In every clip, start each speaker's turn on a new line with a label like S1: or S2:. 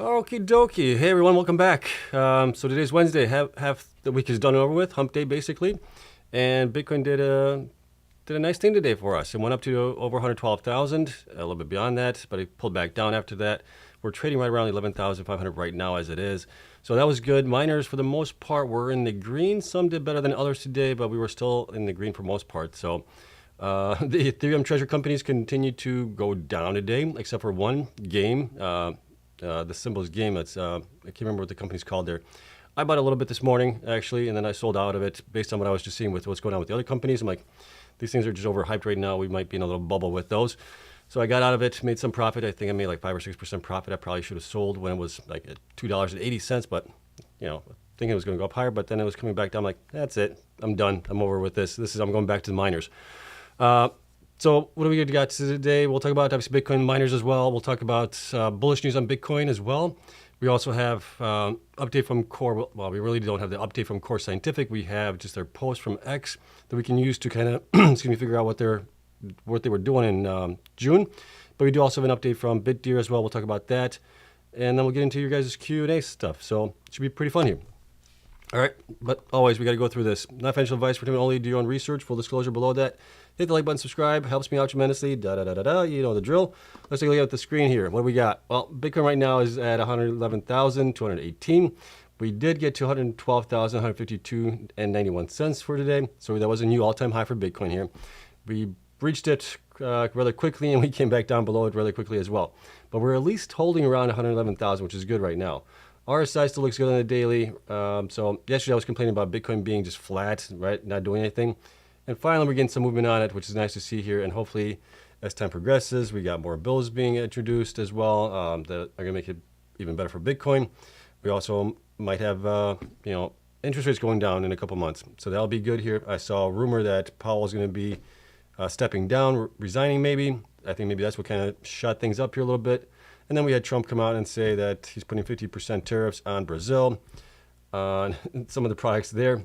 S1: Okie dokie. Hey everyone, welcome back. So today's Wednesday. Half the week is done and over with, hump day basically. And Bitcoin did a nice thing today for us. It went up to over 112,000, a little bit beyond that, but it pulled back down after that. We're trading right around 11,500 right now as it is. So that was good. Miners, for the most part, were in the green. Some did better than others today, but we were still in the green for most part. So the Ethereum treasury companies continue to go down today, except for one game. The symbols game. It's I can't remember what the company's called there. I bought a little bit this morning actually, and then I sold out of it based on what I was just seeing with what's going on with the other companies. I'm like, these things are just overhyped right now. We might be in a little bubble with those. So I got out of it, made some profit. I think I made like 5 or 6% profit. I probably should have sold when it was like at $2.80, but you know, thinking it was going to go up higher, but then it was coming back down. I'm like, that's it. I'm done. I'm over with this. I'm going back to the miners. So what do we got today? We'll talk about obviously Bitcoin miners as well. We'll talk about bullish news on Bitcoin as well. We also have update from Core. Well, we really don't have the update from Core Scientific. We have just their post from X that we can use to kind of figure out what they were doing in June. But we do also have an update from BitDeer as well. We'll talk about that, and then we'll get into your guys' Q&A stuff. So it should be pretty fun here. All right, but always we got to go through this. Not financial advice for only do your own research. Full disclosure below that. Hit the like button, subscribe, helps me out tremendously. You know the drill. Let's take a look at the screen here. What do we got? Well, Bitcoin right now is at 111,218. We did get to 112,152 and 91 cents for today. So that was a new all-time high for Bitcoin here. We reached it rather quickly, and we came back down below it rather quickly as well. But we're at least holding around 111,000, which is good right now. RSI still looks good on the daily. So yesterday I was complaining about Bitcoin being just flat, right? Not doing anything. And finally we're getting some movement on it, which is nice to see here. And hopefully as time progresses, we got more bills being introduced as well that are going to make it even better for Bitcoin. We also might have, interest rates going down in a couple months. So that'll be good here. I saw a rumor that Powell is going to be stepping down, resigning maybe. I think maybe that's what kind of shut things up here a little bit. And then we had Trump come out and say that he's putting 50% tariffs on Brazil, on some of the products there,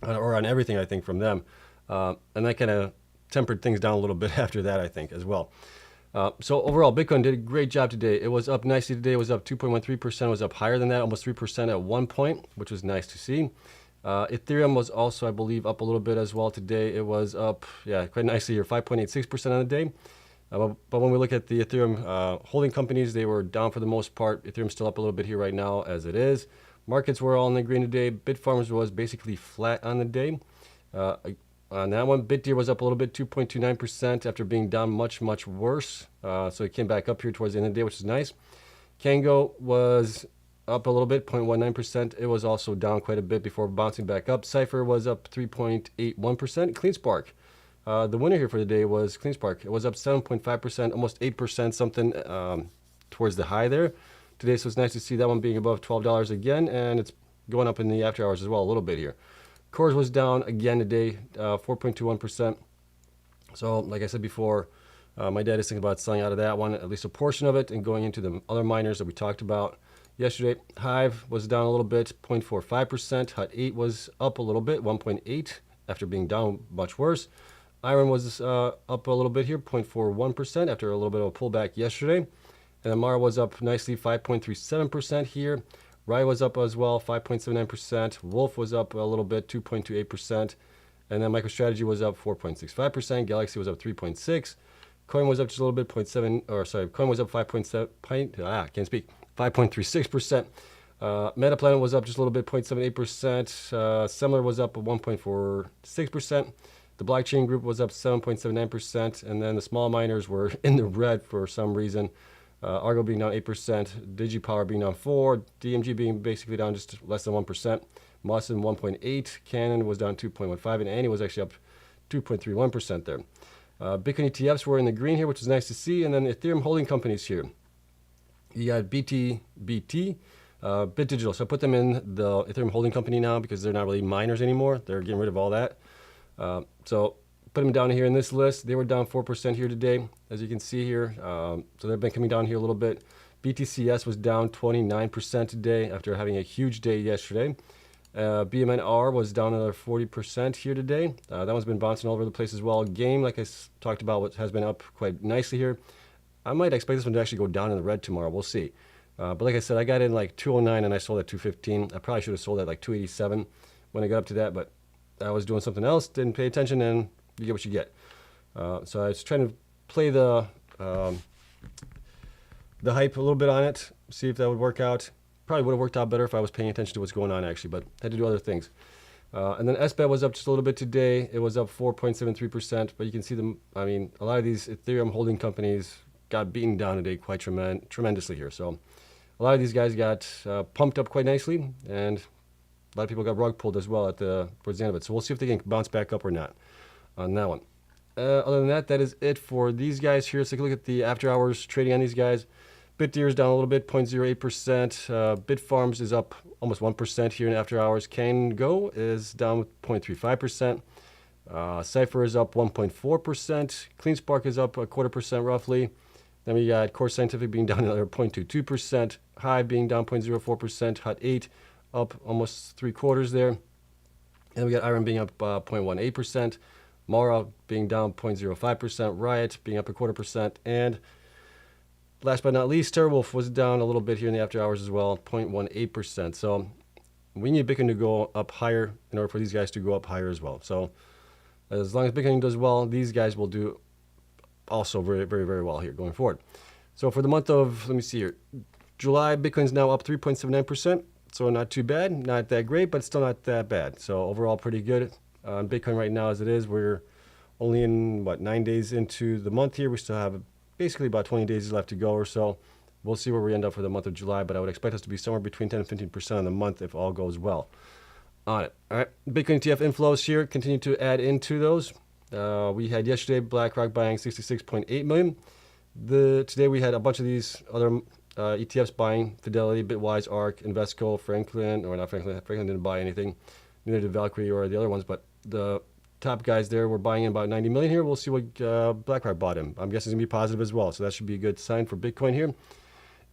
S1: or on everything, I think, from them. And that kind of tempered things down a little bit after that, I think, as well. So overall, Bitcoin did a great job today. It was up nicely today. It was up 2.13%. It was up higher than that, almost 3% at one point, which was nice to see. Ethereum was also, I believe, up a little bit as well today. It was up, quite nicely here, 5.86% on the day. But when we look at the Ethereum holding companies, they were down for the most part. Ethereum's still up a little bit here right now as it is. Markets were all in the green today. Bitfarms was basically flat on the day. On that one, BitDeer was up a little bit, 2.29% after being down much, much worse. So it came back up here towards the end of the day, which is nice. Kango was up a little bit, 0.19%. It was also down quite a bit before bouncing back up. Cypher was up 3.81%. Cleanspark. The winner here for the day was Cleanspark. It was up 7.5%, almost 8% something towards the high there today. So it's nice to see that one being above $12 again, and it's going up in the after hours as well a little bit here. CORZ was down again today, 4.21%. So like I said before, my dad is thinking about selling out of that one, at least a portion of it, and going into the other miners that we talked about yesterday. Hive was down a little bit, 0.45%. Hut 8 was up a little bit, 1.8 after being down much worse. IREN was up a little bit here, 0.41% after a little bit of a pullback yesterday. And Amara was up nicely, 5.37% here. Riot was up as well, 5.79%. Wolf was up a little bit, 2.28%. And then MicroStrategy was up 4.65%. Galaxy was up 3.6%. Coin was up just a little bit, Coin was up 5.36%. Metaplanet was up just a little bit, 0.78%. Similar was up 1.46%. The blockchain group was up 7.79%. And then the small miners were in the red for some reason. Argo being down 8%, DigiPower being down 4%, DMG being basically down just less than 1%, Mawson 1.8%, Canon was down 2.15%, and Annie was actually up 2.31% there. Bitcoin ETFs were in the green here, which is nice to see, and then the Ethereum holding companies here. You got BTBT, BitDigital, so I put them in the Ethereum holding company now because they're not really miners anymore. They're getting rid of all that. So put them down here in this list. They were down 4% here today, as you can see here. So they've been coming down here a little bit. BTCS was down 29% today after having a huge day yesterday. BMNR was down another 40% here today. That one's been bouncing all over the place as well. Game, like I talked about, has been up quite nicely here. I might expect this one to actually go down in the red tomorrow. We'll see. But like I said, I got in like 209 and I sold at 215. I probably should have sold at like 287 when I got up to that, but I was doing something else, didn't pay attention, and you get what you get. So I was trying to play the hype a little bit on it, see if that would work out. Probably would have worked out better if I was paying attention to what's going on actually, but had to do other things. And then SBET was up just a little bit today. It was up 4.73%, but you can see a lot of these Ethereum holding companies got beaten down today quite tremendously here. So a lot of these guys got pumped up quite nicely, and a lot of people got rug pulled as well towards the end of it. So we'll see if they can bounce back up or not on that one. Other than that, that is it for these guys here. Let's take a look at the after hours trading on these guys. BitDeer is down a little bit, 0.08%. Bitfarms is up almost 1% here in after hours. CanGo is down 0.35%. Cypher is up 1.4%. Cleanspark is up 0.25% roughly. Then we got CORZ Scientific being down another 0.22%. Hive being down 0.04%. Hut 8 up almost 3/4 there. And we got IREN being up 0.18%. Mawson being down 0.05%. Riot being up 0.25%. And last but not least, TeraWolf was down a little bit here in the after hours as well, 0.18%. So we need Bitcoin to go up higher in order for these guys to go up higher as well. So as long as Bitcoin does well, these guys will do also very, very, very well here going forward. So for the month of, let me see here, July, Bitcoin's now up 3.79%. So not too bad, not that great, but still not that bad. So overall pretty good on Bitcoin right now as it is. We're only in, 9 days into the month here. We still have basically about 20 days left to go or so. We'll see where we end up for the month of July, but I would expect us to be somewhere between 10 and 15% on the month if all goes well on it. All right, Bitcoin ETF inflows here, continue to add into those. We had yesterday BlackRock buying 66.8 million. Today we had a bunch of these other ETFs buying: Fidelity, Bitwise, ARK, Invesco, Franklin, or not Franklin. Franklin didn't buy anything. Neither did Valkyrie or the other ones, but the top guys there were buying in about 90 million here. We'll see what BlackRock bought him. I'm guessing it's going to be positive as well, so that should be a good sign for Bitcoin here.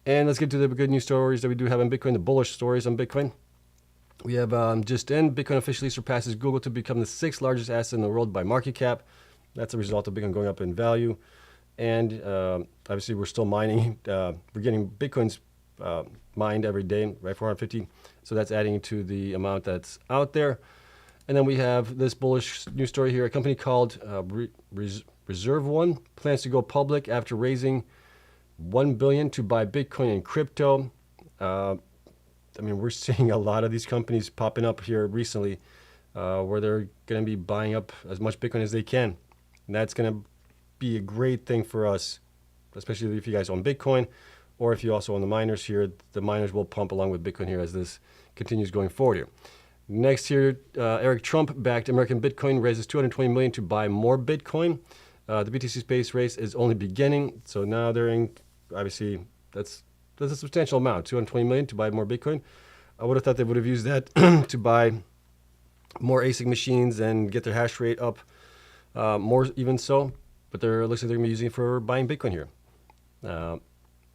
S1: And let's get to the good news stories that we do have on Bitcoin, the bullish stories on Bitcoin. We have just in, Bitcoin officially surpasses Google to become the 6th largest asset in the world by market cap. That's a result of Bitcoin going up in value. And obviously we're still mining. We're getting Bitcoins mined every day, right, 450. So that's adding to the amount that's out there. And then we have this bullish news story here. A company called Reserve One plans to go public after raising $1 billion to buy Bitcoin and crypto. We're seeing a lot of these companies popping up here recently where they're going to be buying up as much Bitcoin as they can. And that's going to be a great thing for us, especially if you guys own Bitcoin or if you also own the miners here. The miners will pump along with Bitcoin here as this continues going forward here. Next here, Eric Trump-backed American Bitcoin raises $220 million to buy more Bitcoin. The BTC space race is only beginning, so now they're in, obviously, that's a substantial amount, $220 million to buy more Bitcoin. I would have thought they would have used that to buy more ASIC machines and get their hash rate up more even so, but it looks like they're going to be using it for buying Bitcoin here. I'm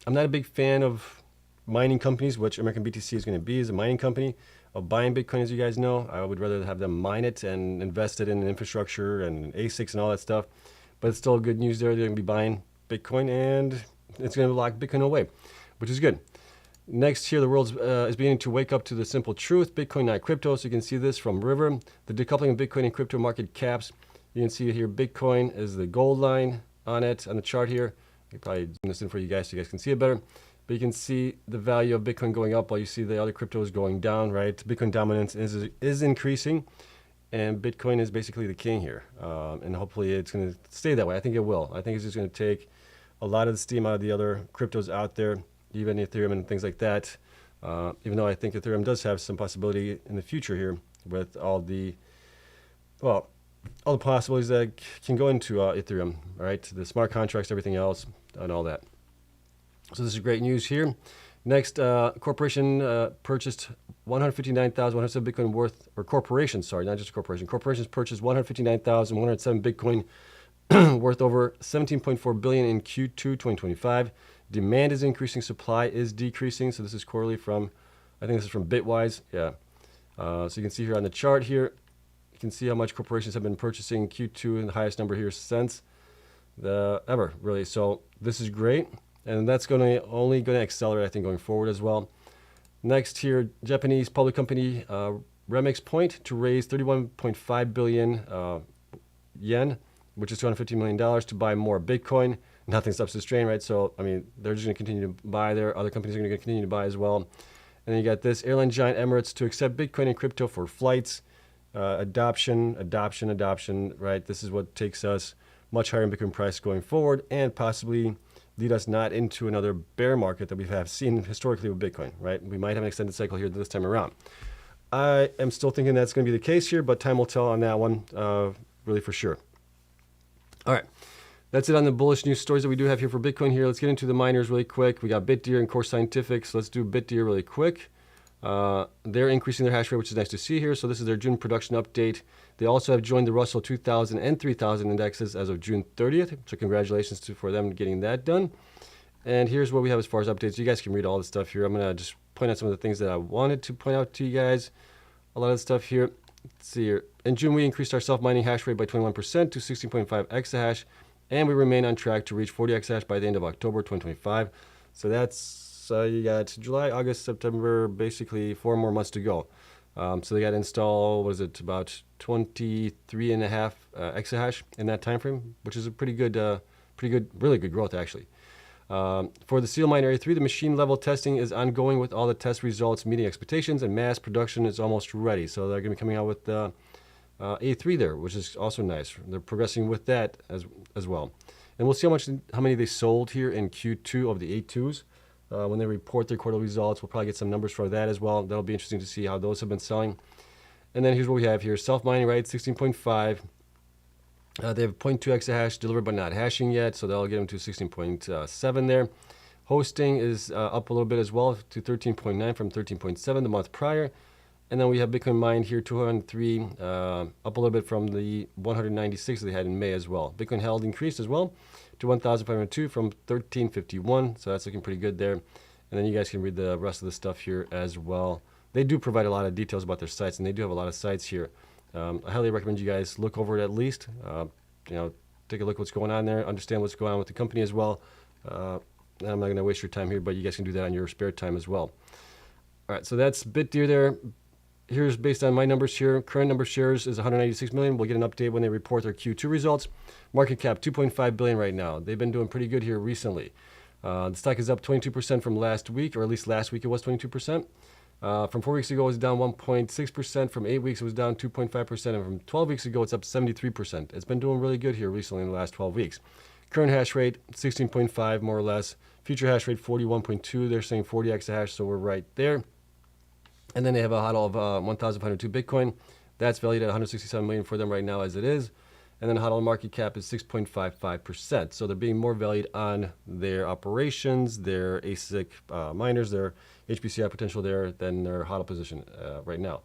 S1: not a big fan of mining companies, which American BTC is going to be, as a mining company of buying Bitcoin, as you guys know. I would rather have them mine it and invest it in infrastructure and ASICs and all that stuff. But it's still good news there. They're going to be buying Bitcoin, and it's going to lock Bitcoin away, which is good. Next here, the world is beginning to wake up to the simple truth: Bitcoin, not crypto. So you can see this from River. The decoupling of Bitcoin and crypto market caps. You can see here Bitcoin is the gold line on it, on the chart here. I can probably zoom this in for you guys so you guys can see it better. But you can see the value of Bitcoin going up while you see the other cryptos going down, right? Bitcoin dominance is increasing, and Bitcoin is basically the king here. And hopefully it's going to stay that way. I think it will. I think it's just going to take a lot of the steam out of the other cryptos out there, even Ethereum and things like that. Even though I think Ethereum does have some possibility in the future here with all the possibilities that can go into Ethereum, right? The smart contracts, everything else, and all that. So this is great news here. Next, corporation purchased 159,107 Bitcoin worth, or corporations, sorry, not just a corporation. Corporations purchased 159,107 Bitcoin worth over 17.4 billion in Q2 2025. Demand is increasing, supply is decreasing. So this is quarterly from, I think this is from Bitwise. Yeah. So you can see here on the chart here, you can see how much corporations have been purchasing in Q2, and the highest number here since ever, really. So this is great. and that's only going to accelerate, I think, going forward as well. Next here, Japanese public company Remix Point to raise 31.5 billion yen, which is $250 million to buy more Bitcoin. Nothing stops the strain, right? So, I mean, they're just going to continue to buy there. Other companies are going to continue to buy as well. And then you got this airline giant Emirates to accept Bitcoin and crypto for flights. Adoption, right? This is what takes us much higher in Bitcoin price going forward and possibly lead us not into another bear market that we have seen historically with Bitcoin, right? We might have an extended cycle here this time around. I am still thinking that's going to be the case here, but time will tell on that one, really for sure. All right, that's it on the bullish news stories that we do have here for Bitcoin here. Let's get into the miners really quick. We got BitDeer and CORZ Scientific, so let's do BitDeer really quick. They're increasing their hash rate, which is nice to see here. So this is their June production update. They also have joined the Russell 2000 and 3000 indexes as of June 30th. So congratulations for them getting that done. And here's what we have as far as updates. You guys can read all the stuff here. I'm going to just point out some of the things that I wanted to point out to you guys. A lot of the stuff here. Let's see here. In June, we increased our self-mining hash rate by 21% to 16.5 exahash. And we remain on track to reach 40 exahash by the end of October 2025. So that's, you got July, August, September, basically 4 more months to go. So they got to install, what is it, about 23.5 exahash in that time frame, which is a pretty good, really good growth actually. For the Seal Mine Area 3, the machine level testing is ongoing with all the test results meeting expectations, and mass production is almost ready. So they're going to be coming out with A3 there, which is also nice. They're progressing with that as well. And we'll see how many they sold here in Q2 of the A2s. When they report their quarterly results, we'll probably get some numbers for that as well. That'll be interesting to see how those have been selling. And then here's what we have here. Self-mining, right, 16.5. They have 0.2 exahash delivered but not hashing yet, so that'll get them to 16.7 there. Hosting is up a little bit as well to 13.9 from 13.7 the month prior. And then we have Bitcoin mined here, 203, up a little bit from the 196 they had in May as well. Bitcoin held increased as well to 1,502 from 1,351, so that's looking pretty good there. And then you guys can read the rest of the stuff here as well. They do provide a lot of details about their sites, and they do have a lot of sites here. I highly recommend you guys look over it at least. Take a look at what's going on there, understand what's going on with the company as well. I'm not going to waste your time here, but you guys can do that on your spare time as well. All right, so that's BitDeer there. Here's based on my numbers here. Current number of shares is 196 million. We'll get an update when they report their Q2 results. Market cap 2.5 billion right now. They've been doing pretty good here recently. The stock is up 22% from last week, or at least last week it was 22%. From 4 weeks ago, it was down 1.6%. From 8 weeks, it was down 2.5%. And from 12 weeks ago, it's up 73%. It's been doing really good here recently in the last 12 weeks. Current hash rate, 16.5 more or less. Future hash rate, 41.2. They're saying 40 exahash, so we're right there. And then they have a HODL of 1,502 Bitcoin. That's valued at 167 million for them right now as it is. And then HODL market cap is 6.55%. So they're being more valued on their operations, their ASIC miners, their HPCI potential there than their HODL position right now.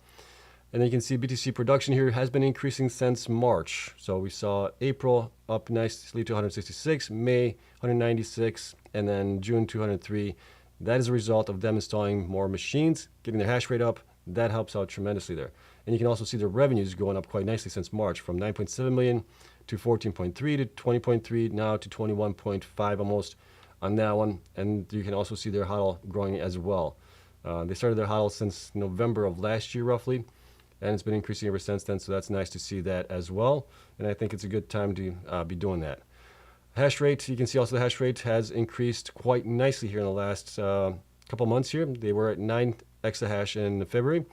S1: And then you can see BTC production here has been increasing since March. So we saw April up nicely to 166, May 196, and then June 203. That is a result of them installing more machines, getting their hash rate up. That helps out tremendously there. And you can also see their revenues going up quite nicely since March, from 9.7 million to 14.3 to 20.3, now to 21.5 almost on that one. And you can also see their HODL growing as well. They started their HODL since November of last year roughly, and it's been increasing ever since then, so that's nice to see that as well. And I think it's a good time to be doing that. Hash rate, you can see also the hash rate has increased quite nicely here in the last couple months here. They were at 9 exahash in February.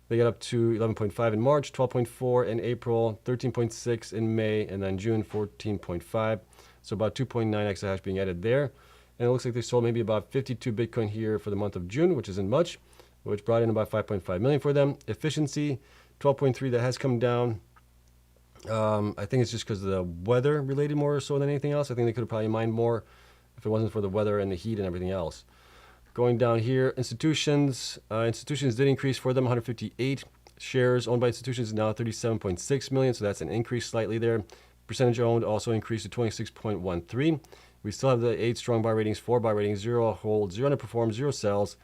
S1: They got up to 11.5 in March, 12.4 in April, 13.6 in May, and then June 14.5. So about 2.9 exahash being added there. And it looks like they sold maybe about 52 Bitcoin here for the month of June, which isn't much, which brought in about 5.5 million for them. Efficiency, 12.3, that has come down. I think it's just because of the weather related more so than anything else. I think they could have probably mined more if it wasn't for the weather and the heat and everything else. Going down here, institutions did increase for them, 158 shares owned by institutions, now 37.6 million, so that's an increase slightly there. Percentage owned also increased to 26.13. We still have the 8 strong buy ratings, 4 buy ratings, 0 hold, 0 underperform, 0 sells,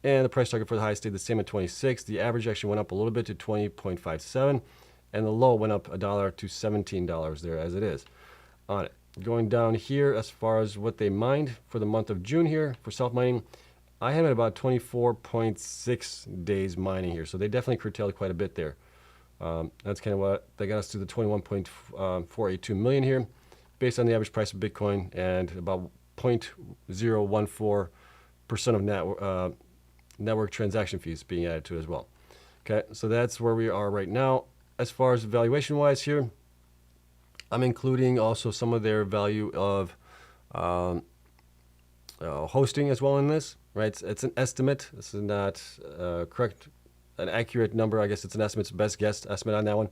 S1: and the price target for the high stayed the same at 26. The average actually went up a little bit to 20.57. And the low went up $1 to $17 there as it is on it. Going down here as far as what they mined for the month of June here for self-mining, I have at about 24.6 days mining here. So they definitely curtailed quite a bit there. That's kind of what they got us to the 21.482 million here based on the average price of Bitcoin and about 0.014% of network transaction fees being added to it as well. Okay, so that's where we are right now. As far as valuation-wise here, I'm including also some of their value of hosting as well in this, right? It's an estimate. This is not correct, an accurate number. I guess it's an estimate. It's best guess estimate on that one.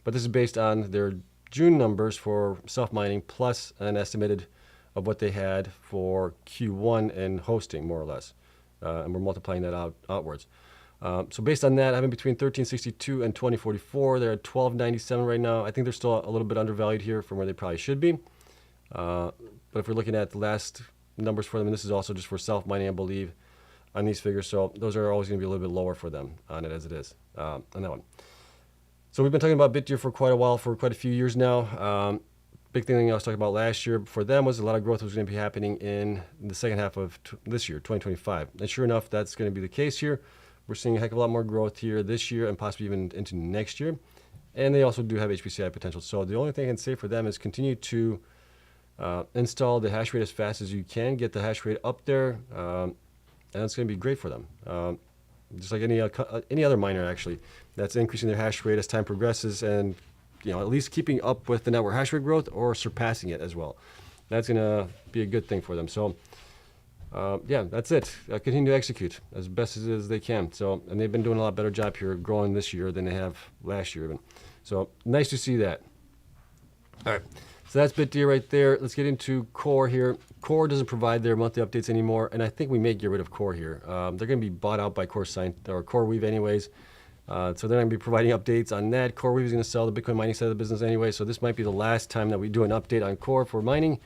S1: But this is based on their June numbers for self-mining plus an estimated of what they had for Q1 in hosting, more or less. And we're multiplying that outwards. So based on that, having between 1362 and 2044, they're at 1297 right now. I think they're still a little bit undervalued here from where they probably should be. But if we're looking at the last numbers for them, and this is also just for self-mining, I believe, on these figures. So those are always going to be a little bit lower for them on it as it is on that one. So we've been talking about BitDeer for quite a while, for quite a few years now. Big thing I was talking about last year for them was a lot of growth was going to be happening in the second half of this year, 2025. And sure enough, that's going to be the case here. We're seeing a heck of a lot more growth here this year and possibly even into next year. And they also do have HPCI potential. So the only thing I can say for them is continue to install the hash rate as fast as you can, get the hash rate up there, and that's going to be great for them. Just like any other miner, actually, that's increasing their hash rate as time progresses and at least keeping up with the network hash rate growth or surpassing it as well. That's going to be a good thing for them. So yeah, that's it. Continue to execute as best as they can. So, and they've been doing a lot better job here growing this year than they have last year even. So nice to see that. All right, so that's BitDeer right there. Let's get into Core here. Core doesn't provide their monthly updates anymore, and I think we may get rid of Core here. They're going to be bought out by CoreWeave anyways. So they're going to be providing updates on that. CoreWeave is going to sell the Bitcoin mining side of the business anyway, so this might be the last time that we do an update on Core for mining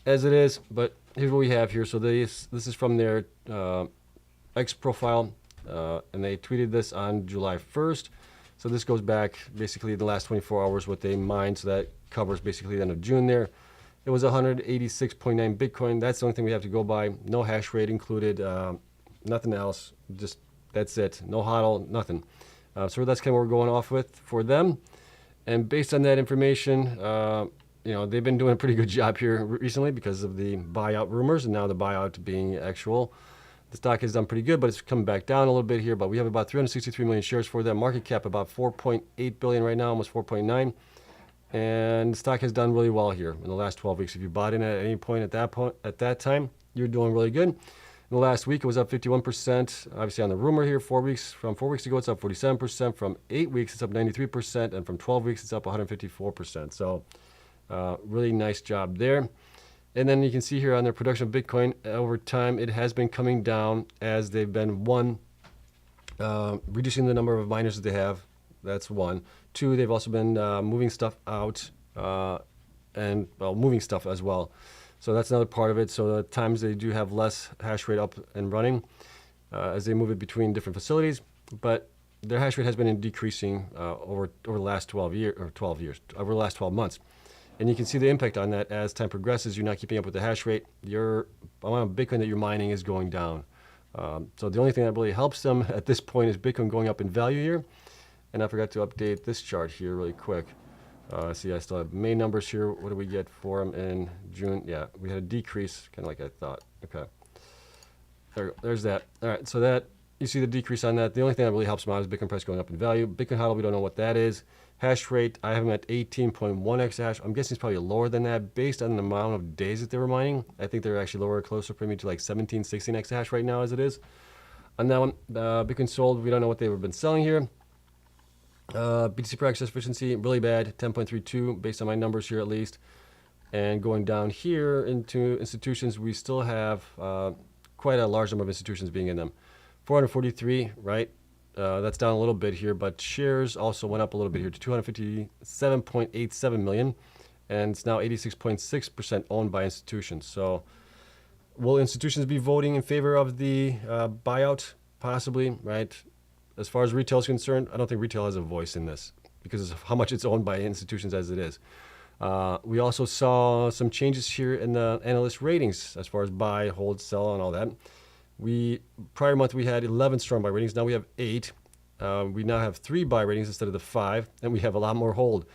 S1: as it is, but here's what we have here. So this is from their X profile, and they tweeted this on July 1st. So this goes back basically the last 24 hours what they mined, so that covers basically the end of June there. It was 186.9 Bitcoin. That's the only thing we have to go by. No hash rate included, nothing else. Just that's it. No HODL, nothing. So that's kind of what we're going off with for them. And based on that information, they've been doing a pretty good job here recently because of the buyout rumors and now the buyout being actual. The stock has done pretty good, but it's coming back down a little bit here. But we have about 363 million shares for them. Market cap about 4.8 billion right now, almost 4.9. And the stock has done really well here in the last 12 weeks. If you bought in at any point at that time, you're doing really good. In the last week, it was up 51%. Obviously, on the rumor here, 4 weeks. From 4 weeks ago, it's up 47%. From 8 weeks, it's up 93%. And from 12 weeks, it's up 154%. So really nice job there. And then you can see here on their production of Bitcoin, over time, it has been coming down as they've been, reducing the number of miners that they have. That's one. Two, they've also been moving stuff out and moving stuff as well. So that's another part of it. So at times they do have less hash rate up and running as they move it between different facilities. But their hash rate has been decreasing over the last 12 over the last 12 months. And you can see the impact on that as time progresses. You're not keeping up with the hash rate. Your amount of Bitcoin that you're mining is going down. So the only thing that really helps them at this point is Bitcoin going up in value here. And I forgot to update this chart here really quick. See, I still have main numbers here. What do we get for them in June? Yeah, we had a decrease, kind of like I thought. Okay, there's that. All right, so that you see the decrease on that. The only thing that really helps them out is Bitcoin price going up in value. Bitcoin HODL, we don't know what that is. Hash rate, I have them at 18.1 exahash. I'm guessing it's probably lower than that based on the amount of days that they were mining. I think they're actually lower, closer for me to like 17, 16 exahash right now as it is. On that one, Bitcoin sold, we don't know what they've been selling here. BTC per access efficiency, really bad, 10.32 based on my numbers here at least. And going down here into institutions, we still have quite a large number of institutions being in them. 443, right? That's down a little bit here, but shares also went up a little bit here to 257.87 million. And it's now 86.6% owned by institutions. So will institutions be voting in favor of the buyout? Possibly, right? As far as retail is concerned, I don't think retail has a voice in this because of how much it's owned by institutions as it is. We also saw some changes here in the analyst ratings as far as buy, hold, sell, and all that. Prior month we had 11 strong buy ratings. Now we have 8. We now have 3 buy ratings instead of the 5, and we have a lot more hold.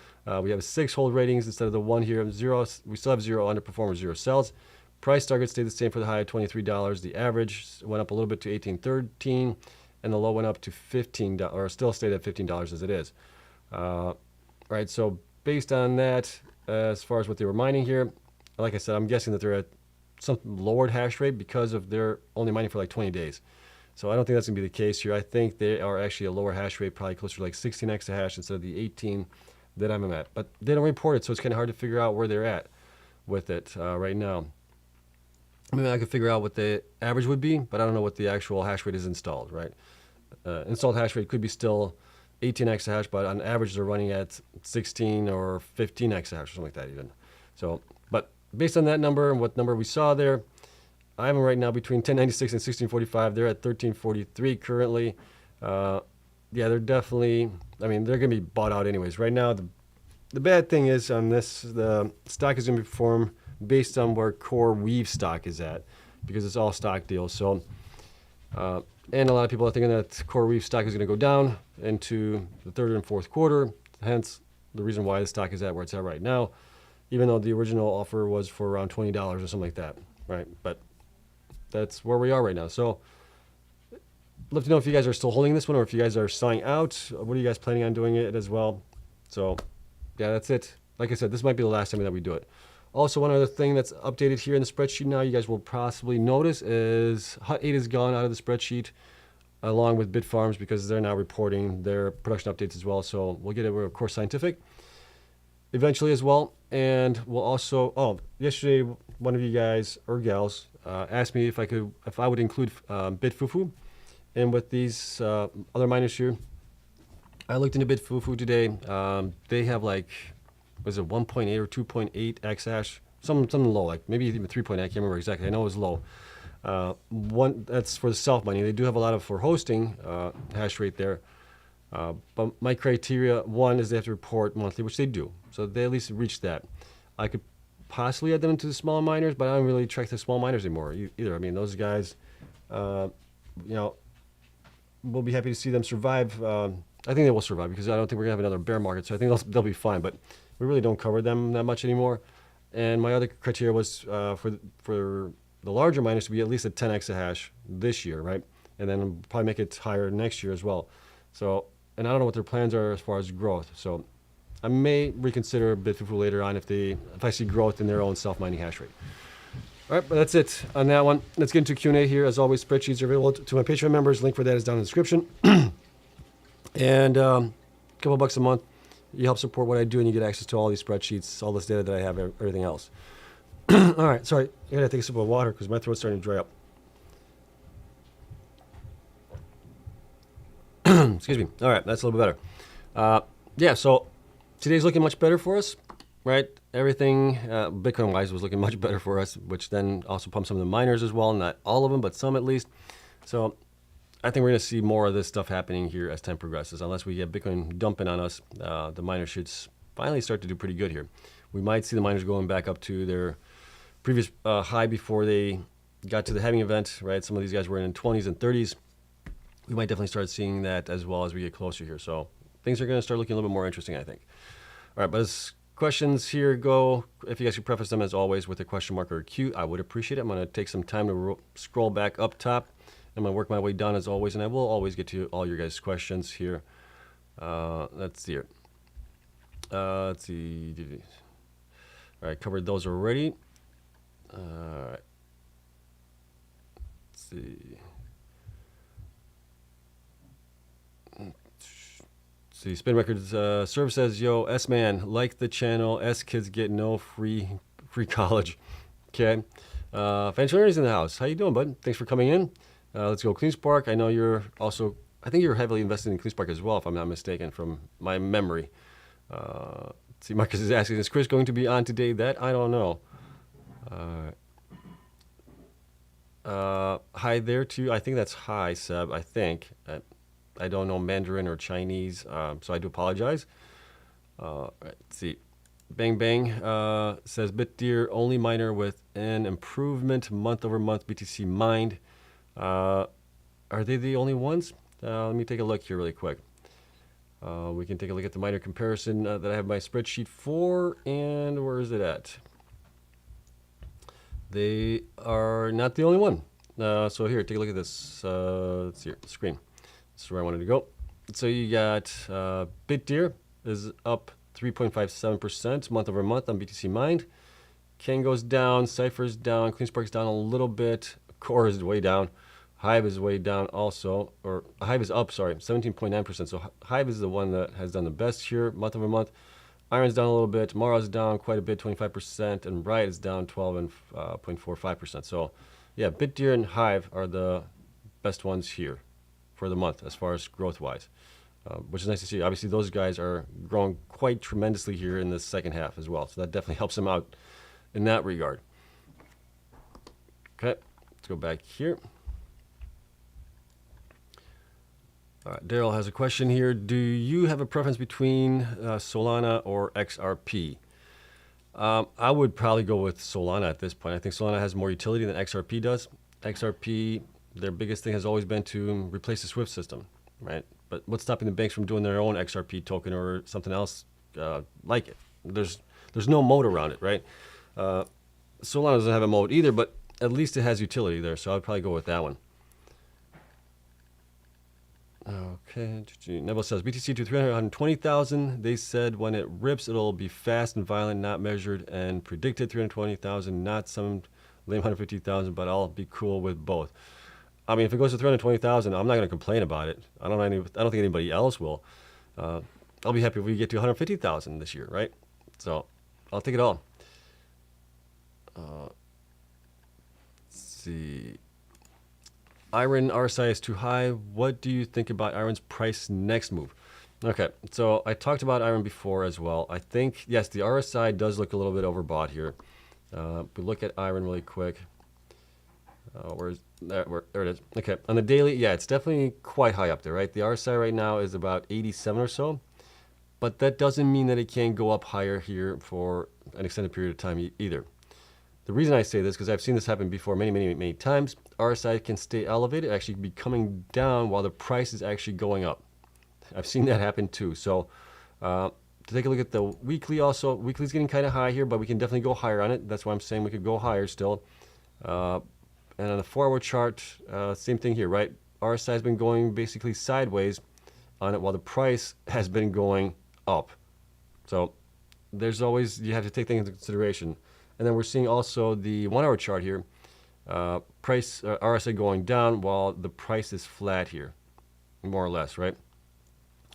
S1: We have 6 hold ratings instead of the 1 here. 0. We still have 0 underperformers, 0 sells. Price target stayed the same for the high at $23. The average went up a little bit to $18.13, and the low went up to $15, or still stayed at $15 as it is. Right. So based on that, as far as what they were mining here, like I said, I'm guessing that they're at some lowered hash rate because of they're only mining for like 20 days. So I don't think that's going to be the case here. I think they are actually a lower hash rate, probably closer to like 16 exahash instead of the 18 that I'm at. But they don't report it, so it's kind of hard to figure out where they're at with it right now. I mean, I could figure out what the average would be, but I don't know what the actual hash rate is installed, right? Installed hash rate could be still 18 exahash, but on average they're running at 16 or 15 exahash or something like that even. So, but based on that number and what number we saw there, I'm right now between 1096 and 1645. They're at 1343 currently. Yeah, they're definitely, I mean, they're going to be bought out anyways. Right now, the bad thing is on this, the stock is going to be performed based on where core Weave stock is at, because it's all stock deals. So, and a lot of people are thinking that core Weave stock is going to go down into the 3rd and 4th quarter. Hence, the reason why the stock is at where it's at right now, even though the original offer was for around $20 or something like that, right? But that's where we are right now. So, I'd love to know if you guys are still holding this one or if you guys are selling out. What are you guys planning on doing it as well? So, yeah, that's it. Like I said, this might be the last time that we do it. Also, one other thing that's updated here in the spreadsheet now, you guys will possibly notice, is Hut 8 is gone out of the spreadsheet along with Bitfarms because they're now reporting their production updates as well. So we'll get it with CORZ Scientific eventually as well. And we'll also, yesterday one of you guys or gals asked me if I would include BitFuFu in with these other miners here. I looked into BitFuFu today. They have like, was it 1.8 or 2.8 exahash? Something low, like maybe even 3.8. I can't remember exactly. I know it was low. That's for the self mining. They do have a lot of for hosting hash rate there. But my criteria, one, is they have to report monthly, which they do. So they at least reach that. I could possibly add them into the small miners, but I don't really track the small miners anymore either. I mean, those guys, we'll be happy to see them survive. I think they will survive because I don't think we're going to have another bear market. So I think they'll be fine. But we really don't cover them that much anymore. And my other criteria was for the larger miners to be at least at 10 exahash this year, right? And then probably make it higher next year as well. So, and I don't know what their plans are as far as growth. So I may reconsider BitFuFu later on if I see growth in their own self-mining hash rate. All right, but that's it on that one. Let's get into Q&A here. As always, spreadsheets are available to my Patreon members. Link for that is down in the description. And a couple bucks a month. You help support what I do, and you get access to all these spreadsheets, all this data that I have, everything else. All right, sorry. I got to take a sip of water because my throat's starting to dry up. Excuse me. All right, that's a little bit better. Yeah, so today's looking much better for us, right? Everything Bitcoin-wise was looking much better for us, which then also pumped some of the miners as well. Not all of them, but some at least. So I think we're going to see more of this stuff happening here as time progresses. Unless we get Bitcoin dumping on us, the miners should finally start to do pretty good here. We might see the miners going back up to their previous high before they got to the halving event, right? Some of these guys were in 20s and 30s. We might definitely start seeing that as well as we get closer here. So things are going to start looking a little bit more interesting, I think. All right, but as questions here go, if you guys could preface them as always with a question mark or a Q, I would appreciate it. I'm going to take some time to scroll back up top. I'm going to work my way down as always, and I will always get to all your guys' questions here. Let's see here. Let's see. All right, covered those already. All right. Let's see. See, Spin Records Serve says, "Yo, S-Man, like the channel. S-Kids get no free college." Okay. Fancy Learner's in the house. How you doing, bud? Thanks for coming in. Let's go Cleanspark. I know you're also, I think you're heavily invested in Cleanspark as well, if I'm not mistaken, from my memory. See, Marcus is asking, is Chris going to be on today? That I don't know. Hi there too. I think that's hi, Seb. I think. I don't know Mandarin or Chinese, so I do apologize. Let's see. Bang Bang says BitDeer only miner with an improvement month over month BTC mined. Are they the only ones? Let me take a look here really quick. We can take a look at the miner comparison that I have my spreadsheet for, and where is it at? They are not the only one. So here, take a look at this. Let's see here, screen. This is where I wanted to go. So you got BitDeer is up 3.57% month over month on BTC mined. Kango's down, Cypher's down, Cleanspark's down a little bit. CORZ is way down. Hive is way down also, or Hive is up, sorry, 17.9%. So Hive is the one that has done the best here month over month. IREN's down a little bit. Mara's down quite a bit, 25%, and Riot is down 12.45%. So yeah, BitDeer and Hive are the best ones here for the month as far as growth-wise, which is nice to see. Obviously, those guys are growing quite tremendously here in the second half as well. So that definitely helps them out in that regard. Okay, let's go back here. All right, Daryl has a question here. Do you have a preference between Solana or XRP? I would probably go with Solana at this point. I think Solana has more utility than XRP does. XRP, their biggest thing has always been to replace the SWIFT system, right? But what's stopping the banks from doing their own XRP token or something else like it? There's no moat around it, right? Solana doesn't have a moat either, but at least it has utility there, so I'd probably go with that one. Okay, Neville says BTC to 320,000. They said when it rips, it'll be fast and violent, not measured, and predicted 320,000, not some lame 150,000. But I'll be cool with both. I mean, if it goes to 320,000, I'm not going to complain about it. I don't think anybody else will. I'll be happy if we get to 150,000 this year, right? So I'll take it all. Let's see. IREN RSI is too high. What do you think about IREN's price next move? Okay, so I talked about IREN before as well. I think, yes, the RSI does look a little bit overbought here. We look at IREN really quick. Where's that? There it is. Okay, on the daily, yeah, it's definitely quite high up there, right? The RSI right now is about 87 or so, but that doesn't mean that it can't go up higher here for an extended period of time either. The reason I say this, because I've seen this happen before many times, RSI can stay elevated, actually be coming down while the price is actually going up. I've seen that happen too. So to take a look at the weekly also, weekly's getting kind of high here, but we can definitely go higher on it. That's why I'm saying we could go higher still. And on the 4-hour chart, same thing here, right? RSI has been going basically sideways on it while the price has been going up. So there's always, you have to take things into consideration. And then we're seeing also the 1-hour chart here, RSI going down while the price is flat here, more or less, right?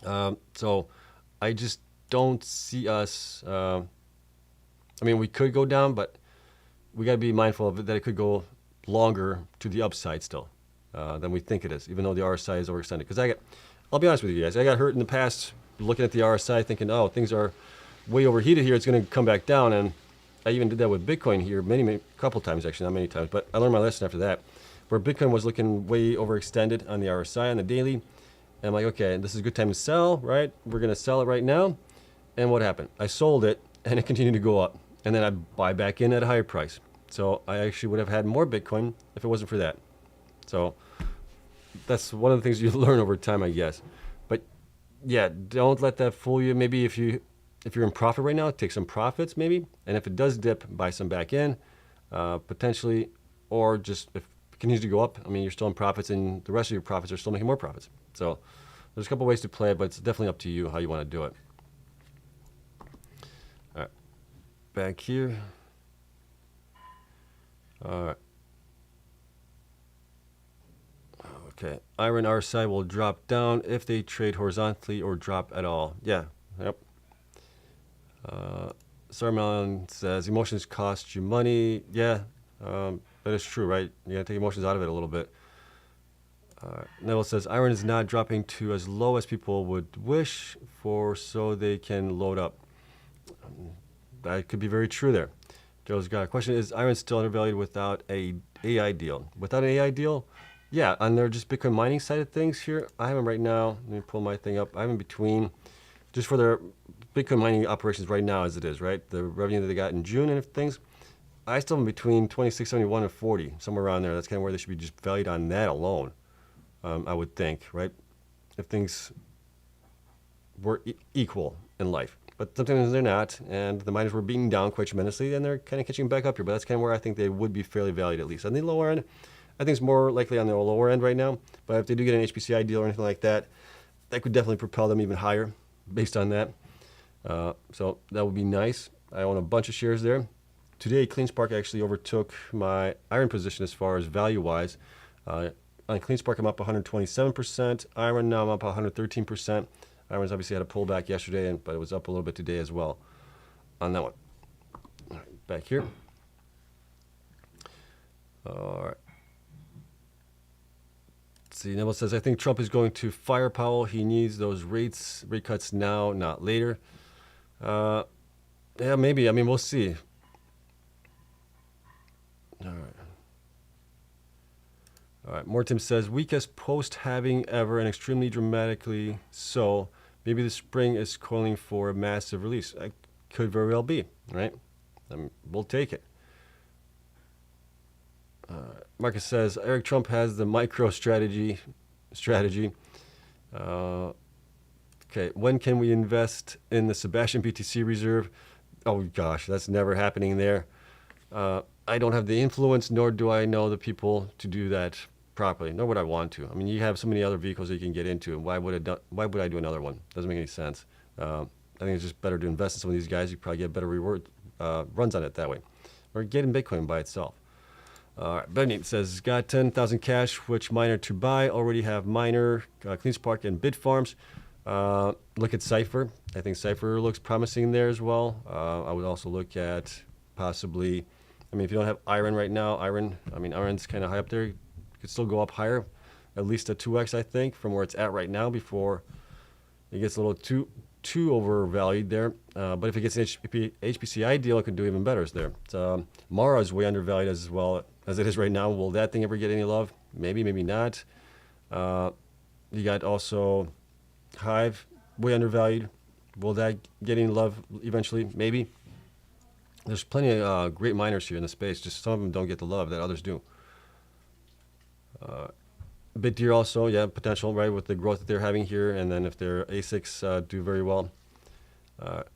S1: So I just don't see us, I mean, we could go down, but we got to be mindful of it, that it could go longer to the upside still than we think it is, even though the RSI is overextended. Because I'll be honest with you guys, I got hurt in the past looking at the RSI thinking, oh, things are way overheated here, it's going to come back down. And I even did that with Bitcoin here many couple times, actually, not many times, but I learned my lesson after that, where Bitcoin was looking way overextended on the RSI on the daily. And I'm like, okay, this is a good time to sell, right? We're going to sell it right now. And what happened? I sold it and it continued to go up. And then I buy back in at a higher price. So I actually would have had more Bitcoin if it wasn't for that. So that's one of the things you learn over time, I guess. But yeah, don't let that fool you. Maybe if you're in profit right now, take some profits maybe. And if it does dip, buy some back in, potentially, or just if it continues to go up, I mean, you're still in profits and the rest of your profits are still making more profits. So there's a couple ways to play it, but it's definitely up to you how you want to do it. All right, back here. All right. Okay, IREN RSI will drop down if they trade horizontally or drop at all. Yeah, yep. Sarmelon says emotions cost you money. Yeah, that is true, right? You gotta take emotions out of it a little bit. Neville says IREN is not dropping to as low as people would wish for, so they can load up. That could be very true there. Joe's got a question: is IREN still undervalued without a AI deal? Without an AI deal, yeah. On their just Bitcoin mining side of things here, I have them right now. Let me pull my thing up. I have them between, just for their Bitcoin mining operations right now as it is, right? The revenue that they got in June and things, I still am between 26.71 and 40, somewhere around there. That's kind of where they should be just valued on that alone, I would think, right? If things were equal in life. But sometimes they're not, and the miners were beaten down quite tremendously, and they're kind of catching back up here. But that's kind of where I think they would be fairly valued, at least. On the lower end, I think it's more likely on the lower end right now. But if they do get an HPCI deal or anything like that, that could definitely propel them even higher based on that. So that would be nice. I own a bunch of shares there. Today, Cleanspark actually overtook my IREN position as far as value-wise. On Cleanspark, I'm up 127%. IREN now I'm up 113%. IREN's obviously had a pullback yesterday, but it was up a little bit today as well on that one. All right, back here. All right. Let's see, Neville says, I think Trump is going to fire Powell. He needs those rate cuts now, not later. Yeah, maybe. I mean, we'll see. All right. All right. Mortim says, weakest post-halving ever and extremely dramatically so. Maybe the spring is calling for a massive release. It could very well be, right? We'll take it. Marcus says, Eric Trump has the micro strategy. Okay, when can we invest in the Sebastian BTC reserve? Oh gosh, that's never happening there. I don't have the influence, nor do I know the people to do that properly, nor would I want to. I mean, you have so many other vehicles that you can get into, and why would I do another one? Doesn't make any sense. I think it's just better to invest in some of these guys. You probably get better reward runs on it that way, or get in Bitcoin by itself. All right, Benny says, got 10,000 cash. Which miner to buy? Already have miner, Cleanspark, and Bitfarms. Look at Cypher. I think Cypher looks promising there as well. I would also look at possibly, I mean, if you don't have IREN right now, IREN's kind of high up there. You could still go up higher, at least a 2x, I think, from where it's at right now before it gets a little too overvalued there. But if it gets an HPCI deal, it could do even better there. Mara is way undervalued as well as it is right now. Will that thing ever get any love? Maybe, maybe not. You got also Hive, way undervalued. Will that get any love eventually? Maybe. There's plenty of great miners here in the space. Just some of them don't get the love that others do. BitDeer also, yeah, potential, right, with the growth that they're having here. And then if their ASICs do very well. Let's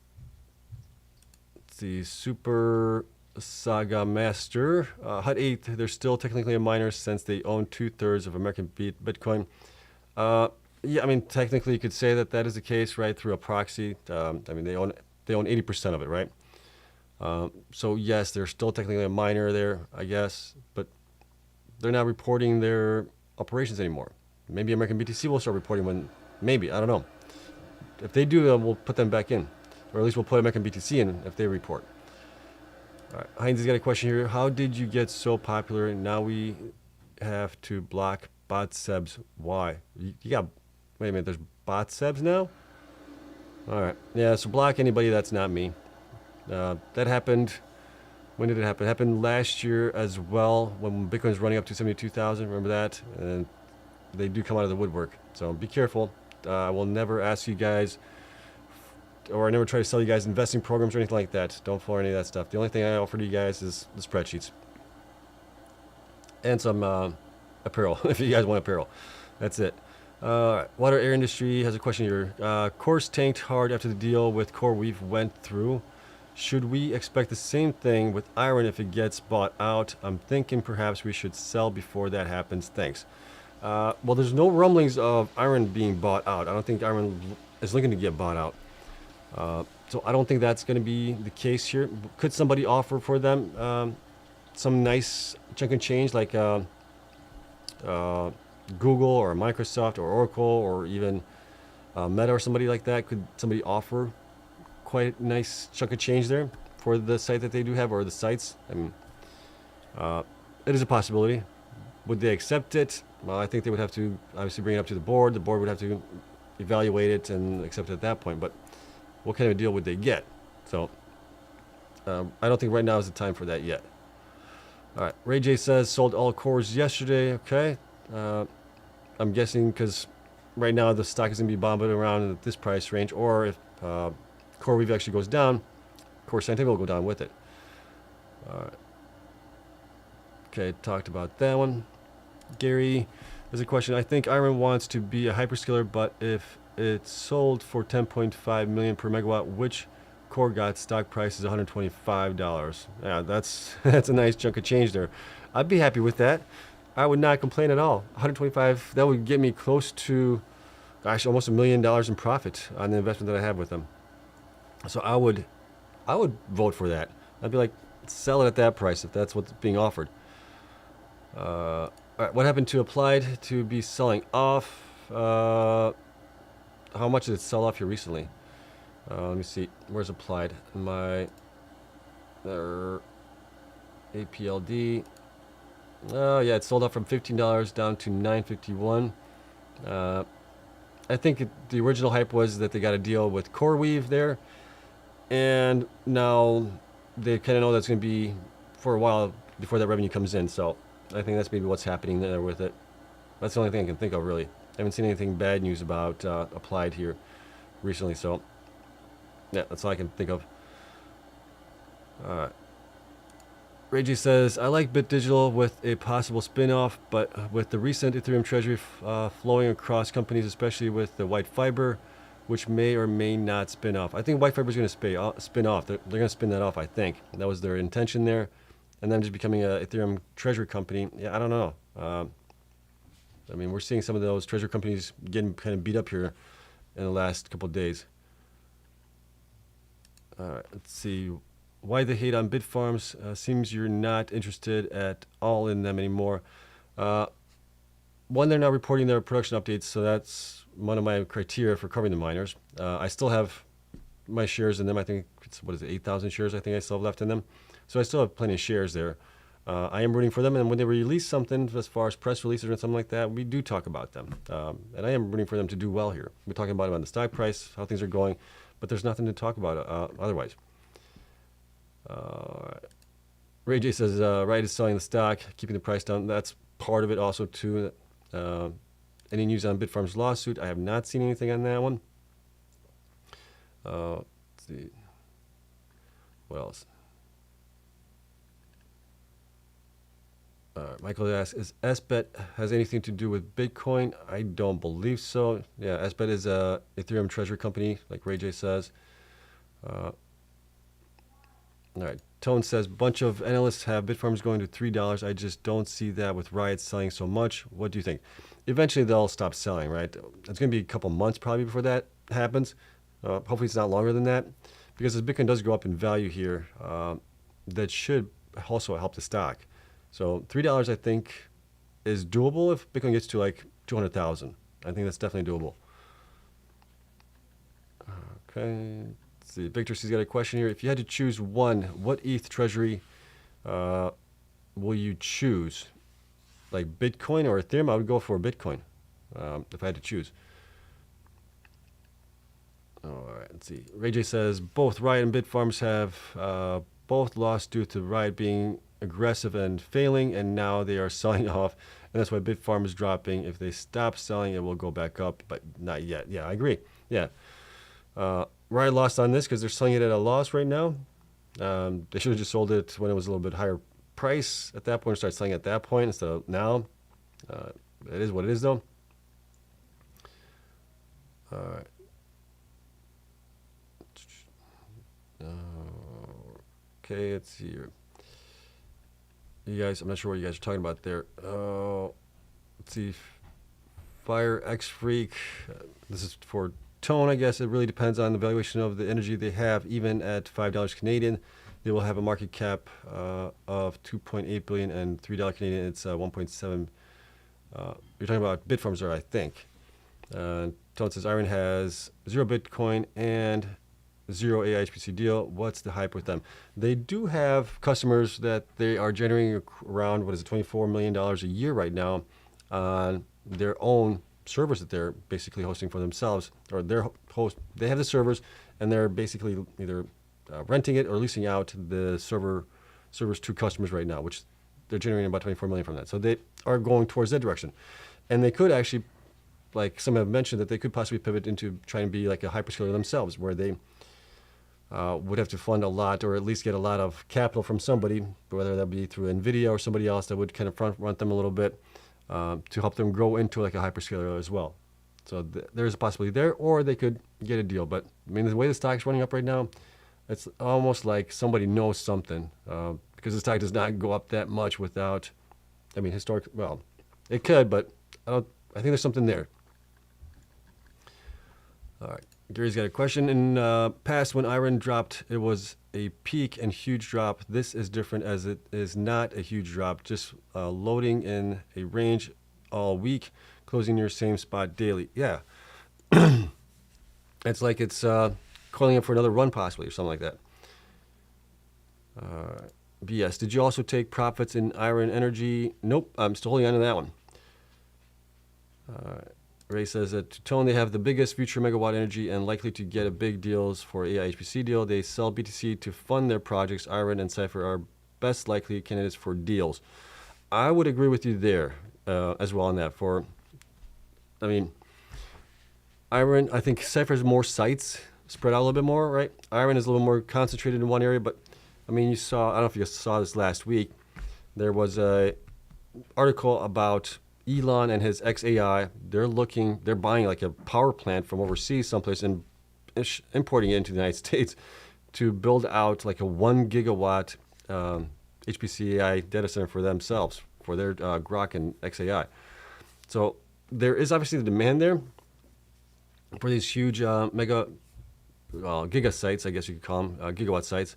S1: see, Super Saga Master. Hut 8, they're still technically a miner since they own 2/3 of American Bitcoin. Yeah, I mean, technically you could say that that is the case, right, through a proxy. I mean, they own 80% of it, right? So yes, they're still technically a miner there, I guess, but they're not reporting their operations anymore. Maybe American BTC will start reporting when, maybe, I don't know. If they do, we'll put them back in, or at least we'll put American BTC in if they report. All right, Heinz has got a question here. How did you get so popular? Now we have to block bot sebs. Why? You got, wait a minute, there's bot sebs now? All right, yeah, so block anybody that's not me. That happened, when did it happen? It happened last year as well, when Bitcoin was running up to 72,000, remember that? And they do come out of the woodwork, so be careful. I will never ask you guys, or I never try to sell you guys investing programs or anything like that. Don't follow any of that stuff. The only thing I offer to you guys is the spreadsheets. And some apparel, if you guys want apparel. That's it. Water Air Industry has a question here. CORZ tanked hard after the deal with CoreWeave went through. Should we expect the same thing with IREN if it gets bought out? I'm thinking perhaps we should sell before that happens. Thanks. Well, there's no rumblings of IREN being bought out. I don't think IREN is looking to get bought out. So I don't think that's going to be the case here. Could somebody offer for them some nice chunk of change like Google or Microsoft or Oracle or even Meta or somebody like that? Could somebody offer quite a nice chunk of change there for the site that they do have, or the sites? I mean, it is a possibility. Would they accept it? Well, I think they would have to obviously bring it up to the board. The board would have to evaluate it and accept it at that point. But what kind of a deal would they get? So I don't think right now is the time for that yet. All right, Ray J says sold all CORZ yesterday. Okay, I'm guessing because right now the stock is going to be bombing around at this price range, or if CoreWeave actually goes down, Core Scientific will go down with it. All right. Okay, talked about that one. Gary, there's a question. I think IREN wants to be a hyperscaler, but if it's sold for 10.5 million per megawatt, which core got stock price is $125. Yeah, that's a nice chunk of change there. I'd be happy with that. I would not complain at all. 125, that would get me close to, gosh, almost $1 million in profit on the investment that I have with them. So I would vote for that. I'd be like, sell it at that price if that's what's being offered. All right, what happened to Applied to be selling off? How much did it sell off here recently? Let me see. Where's Applied? My APLD. Oh yeah, it sold off from $15 down to $9.51. I think the original hype was that they got a deal with CoreWeave there, and now they kind of know that's going to be for a while before that revenue comes in. So I think that's maybe what's happening there with it. That's the only thing I can think of, really. I haven't seen anything bad news about Applied here recently, so yeah, that's all I can think of. Reggie says, I like BitDigital with a possible spin-off, but with the recent Ethereum treasury flowing across companies, especially with the white fiber, which may or may not spin off. I think white fiber is going to spin off. They're going to spin that off, I think. That was their intention there. And then just becoming an Ethereum treasury company. Yeah, I don't know. I mean, we're seeing some of those treasury companies getting kind of beat up here in the last couple of days. All right, let's see. Why the hate on Bitfarms? Seems you're not interested at all in them anymore. One, they're not reporting their production updates, so that's one of my criteria for covering the miners. I still have my shares in them. I think it's, 8,000 shares I think I still have left in them. So I still have plenty of shares there. I am rooting for them, and when they release something as far as press releases or something like that, we do talk about them. And I am rooting for them to do well here. We're talking about them on the stock price, how things are going, but there's nothing to talk about otherwise. Ray J says, Riot is selling the stock, keeping the price down. That's part of it also too. Any news on Bitfarms lawsuit? I have not seen anything on that one. Let's see. What else? Michael asks, is SBET has anything to do with Bitcoin? I don't believe so. Yeah, SBET is a Ethereum treasury company, like Ray J says. All right. Tone says, bunch of analysts have Bitfarms going to $3. I just don't see that with Riot selling so much. What do you think? Eventually they'll stop selling, right? It's going to be a couple months probably before that happens. Hopefully it's not longer than that, because as Bitcoin does go up in value here, that should also help the stock. So $3 I think is doable if Bitcoin gets to like 200,000. I think that's definitely doable. Okay. Let's see. Victor C's got a question here. If you had to choose one, what ETH treasury will you choose? Like Bitcoin or Ethereum? I would go for Bitcoin if I had to choose. All right, let's see. Ray J says both Riot and Bitfarms have both lost due to Riot being aggressive and failing, and now they are selling off, and that's why Bitfarms is dropping. If they stop selling, it will go back up, but not yet. Yeah, I agree. Yeah. Riot lost on this because they're selling it at a loss right now. They should have just sold it when it was a little bit higher price at that point, and start selling at that point instead of now. It is what it is, though. All right. Okay, let's see here. You guys, I'm not sure what you guys are talking about there. Let's see. Fire X Freak. This is for Tone, I guess. It really depends on the valuation of the energy they have. Even at $5 Canadian, they will have a market cap of $2.8 billion, and $3 Canadian, it's 1.7. You're talking about Bitfarms there, I think. Tone says IREN has 0 Bitcoin and 0 AIHPC deal. What's the hype with them? They do have customers that they are generating around, $24 million a year right now on their own servers that they're basically hosting for themselves, or they have the servers and they're basically either renting it or leasing out the servers to customers right now, which they're generating about 24 million from that. So they are going towards that direction, and they could actually, like some have mentioned, that they could possibly pivot into trying to be like a hyperscaler themselves, where they would have to fund a lot, or at least get a lot of capital from somebody, whether that be through NVIDIA or somebody else that would kind of front run them a little bit to help them grow into like a hyperscaler as well. So there's a possibility there, or they could get a deal. But I mean, the way the stock's running up right now, it's almost like somebody knows something because the stock does not go up that much without, I mean, well, it could, but I think there's something there. All right. Gary's got a question. In past, when IREN dropped, it was a peak and huge drop. This is different as it is not a huge drop, just loading in a range all week, closing your same spot daily. Yeah. It's like it's calling up for another run possibly or something like that. BS, did you also take profits in IREN Energy? Nope, I'm still holding on to that one. Ray says that to Tone, they have the biggest future megawatt energy and likely to get a big deals for AI HPC deal. They sell BTC to fund their projects. IREN and Cypher are best likely candidates for deals. I would agree with you there as well on that. I mean, IREN, I think Cypher has more sites spread out a little bit more, right? IREN is a little more concentrated in one area, but I mean, I don't know if you saw this last week. There was a article about Elon and his XAI. They're buying like a power plant from overseas someplace and importing it into the United States to build out like a 1 gigawatt HPC AI data center for themselves, for their Grok and XAI. So there is obviously the demand there for these huge giga sites, I guess you could call them, gigawatt sites.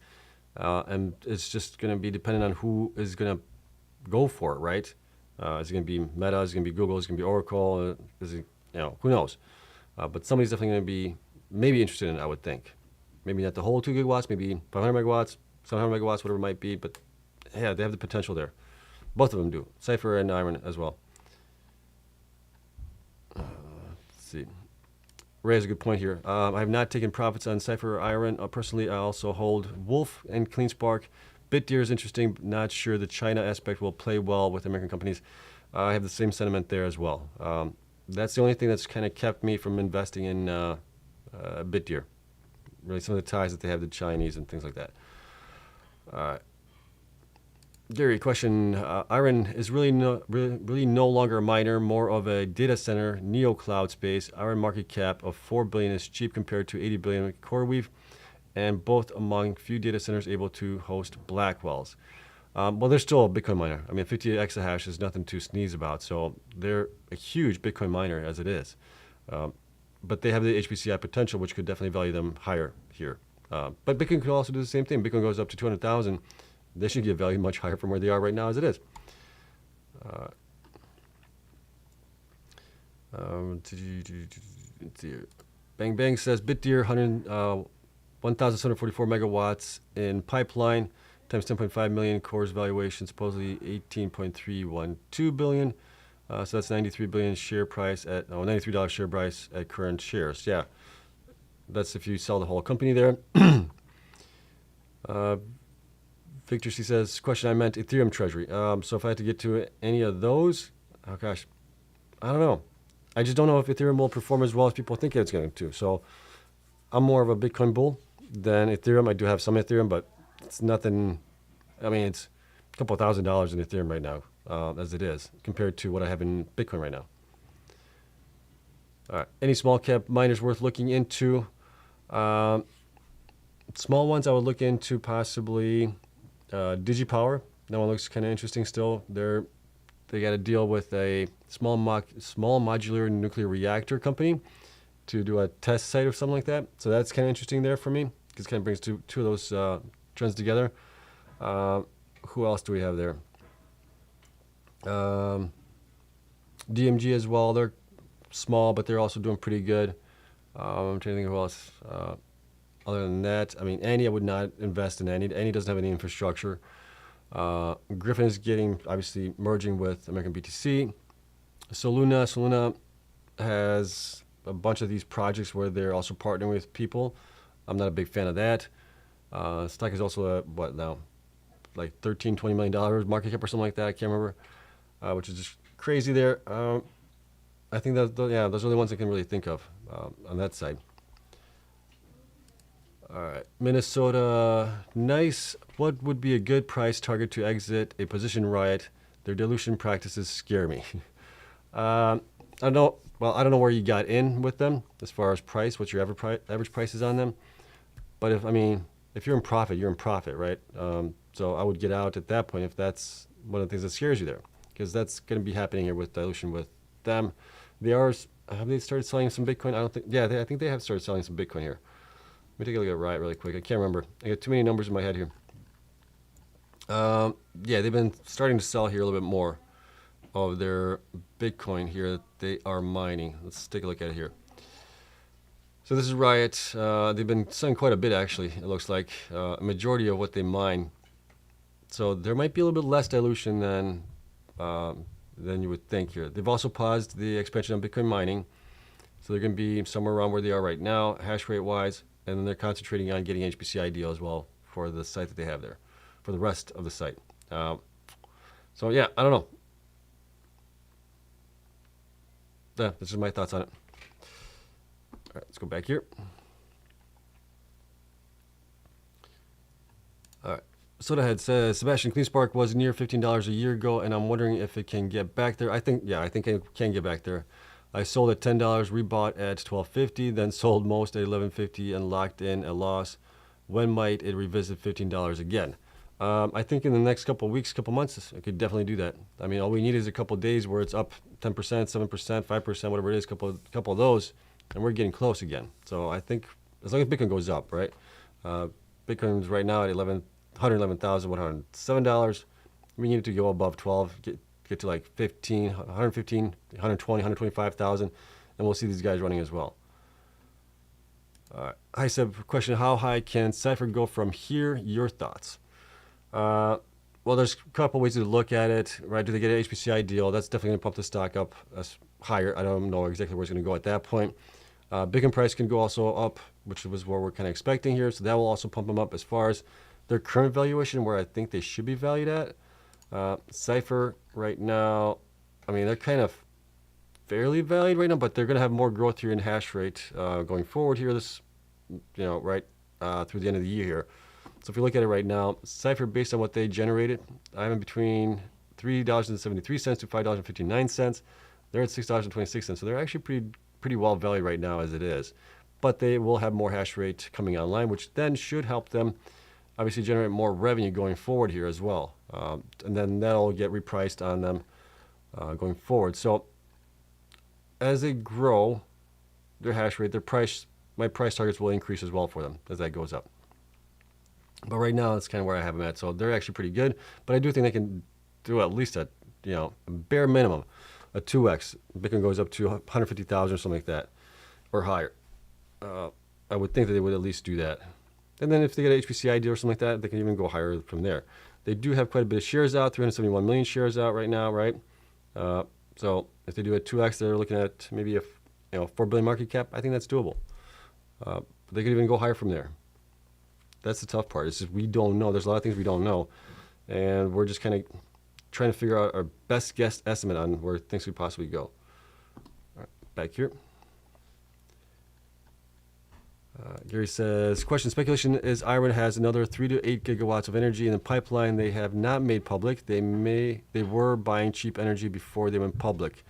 S1: And it's just going to be dependent on who is going to go for it, right? Is it going to be Meta? Is it going to be Google? Is it going to be Oracle? Is it, who knows? But somebody's definitely going to be maybe interested in it, I would think. Maybe not the whole 2 gigawatts, maybe 500 megawatts, 700 megawatts, whatever it might be. But yeah, they have the potential there. Both of them do. Cypher and IREN as well. Let's see. Ray has a good point here. I have not taken profits on Cypher or IREN. Personally, I also hold Wolf and Cleanspark. BitDeer is interesting, but not sure the China aspect will play well with American companies. I have the same sentiment there as well. That's the only thing that's kind of kept me from investing in BitDeer. Really, some of the ties that they have to the Chinese and things like that. Gary, question. IREN is really no longer a miner, more of a data center, neo cloud space. IREN market cap of $4 billion is cheap compared to $80 billion with CoreWeave, and both among few data centers able to host Blackwells. Well, they're still a Bitcoin miner. I mean, 50 exahash is nothing to sneeze about. So they're a huge Bitcoin miner as it is. But they have the HPCI potential, which could definitely value them higher here. But Bitcoin can also do the same thing. Bitcoin goes up to 200,000. They should get valued much higher from where they are right now as it is. Bang Bang says BitDeer 1,744 megawatts in pipeline times 10.5 million. CORZ valuation supposedly 18.312 billion. So that's 93 billion share price at $93 share price at current shares. Yeah, that's if you sell the whole company there. Victor C says, question, I meant Ethereum treasury. So if I had to get to any of those, oh gosh, I don't know. I just don't know if Ethereum will perform as well as people think it's going to. So I'm more of a Bitcoin bull than Ethereum. I do have some Ethereum, but it's nothing. I mean, it's a couple $1,000s in Ethereum right now, as it is, compared to what I have in Bitcoin right now. All right. Any small cap miners worth looking into? Small ones I would look into possibly DigiPower. That one looks kind of interesting still. They got a deal with a small modular nuclear reactor company to do a test site or something like that. So that's kind of interesting there for me because it kind of brings two of those trends together. Who else do we have there? DMG as well. They're small, but they're also doing pretty good. I'm trying to think of who else. Other than that, I mean, Annie, I would not invest in Annie. Annie doesn't have any infrastructure. Griffin is obviously merging with American BTC. Soluna has a bunch of these projects where they're also partnering with people. I'm not a big fan of that. Stock is also what now? Like $13, $20 million market cap or something like that. I can't remember, which is just crazy there. I think those are the ones I can really think of on that side. All right, Minnesota, nice. What would be a good price target to exit a position Riot? Their dilution practices scare me. I don't know. Well, I don't know where you got in with them as far as price. What's your average prices on them? But if you're in profit, right? So I would get out at that point if that's one of the things that scares you there, because that's going to be happening here with dilution with them. Have they started selling some Bitcoin? I don't think. Yeah, I think they have started selling some Bitcoin here. Let me take a look at Riot really quick. I can't remember. I got too many numbers in my head here. Yeah, they've been starting to sell here a little bit more of their Bitcoin here that they are mining. Let's take a look at it here. So this is Riot. They've been selling quite a bit, actually. It looks like a majority of what they mine. So there might be a little bit less dilution than you would think here. They've also paused the expansion of Bitcoin mining. So they're going to be somewhere around where they are right now, hash rate wise. And then they're concentrating on getting HPC deal as well for the site that they have there, for the rest of the site. So yeah, I don't know. Yeah, this is my thoughts on it. All right, let's go back here. All right. Sodahead says, Sebastian, Cleanspark was near $15 a year ago, and I'm wondering if it can get back there. I think it can get back there. I sold at $10, rebought at $12.50, then sold most at $11.50 and locked in a loss. When might it revisit $15 again? I think in the next couple of weeks, couple months, I could definitely do that. I mean, all we need is a couple of days where it's up 10%, 7%, 5%, whatever it is, couple of those, and we're getting close again. So I think as long as Bitcoin goes up, right? Bitcoin's right now at $111,107. We need it to go above 12, get to like 15, 115, 120, 125,000, and we'll see these guys running as well. Hi Seb, question, how high can Cypher go from here? Your thoughts? Well, there's a couple ways to look at it, right? Do they get an HPCI deal? That's definitely going to pump the stock up higher. I don't know exactly where it's going to go at that point. Bitcoin price can go also up, which was what we're kind of expecting here. So that will also pump them up as far as their current valuation, where I think they should be valued at. Cypher right now, I mean, they're kind of fairly valued right now, but they're going to have more growth here in hash rate going forward here through the end of the year here. So if you look at it right now, Cypher, based on what they generated, I'm in between $3.73 to $5.59. They're at $6.26, so they're actually pretty well valued right now as it is. But they will have more hash rate coming online, which then should help them obviously generate more revenue going forward here as well. And then that'll get repriced on them going forward. So as they grow their hash rate, my price targets will increase as well for them as that goes up. But right now, that's kind of where I have them at. So they're actually pretty good. But I do think they can do at least a bare minimum, a 2x. Bitcoin goes up to 150,000 or something like that, or higher. I would think that they would at least do that. And then if they get an HPCI deal or something like that, they can even go higher from there. They do have quite a bit of shares out, 371 million shares out right now, right? So if they do a 2x, they're looking at maybe a 4 billion market cap. I think that's doable. But they could even go higher from there. That's the tough part. It's just we don't know. There's a lot of things we don't know. And we're just kind of trying to figure out our best guess estimate on where things could possibly go. All right, back here. Gary says, question, speculation is IREN has another 3 to 8 gigawatts of energy in the pipeline they have not made public. They were buying cheap energy before they went public.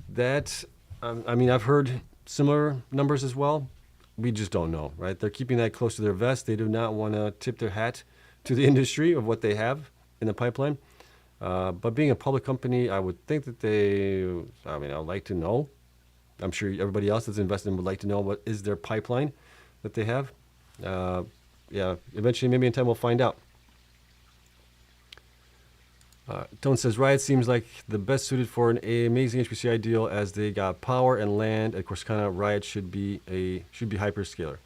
S1: That, I've heard similar numbers as well. We just don't know, right? They're keeping that close to their vest. They do not want to tip their hat to the industry of what they have in the pipeline. But being a public company, I would think that I would like to know. I'm sure everybody else that's invested in would like to know what is their pipeline that they have. Eventually, maybe in time, we'll find out. Tone says, Riot seems like the best suited for an amazing HPCI deal as they got power and land. Of course, Riot should be hyperscaler.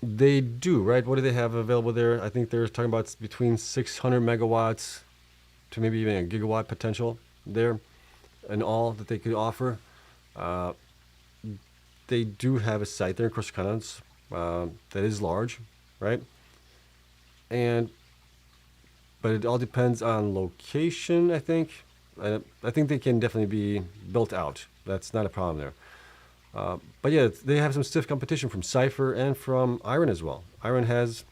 S1: They do, right? What do they have available there? I think they're talking about between 600 megawatts to maybe even a gigawatt potential there and all that they could offer. They do have a site there in Corsicana that is large, right? But it all depends on location, I think. I think they can definitely be built out. That's not a problem there. But yeah, they have some stiff competition from Cypher and from IREN as well. IREN has,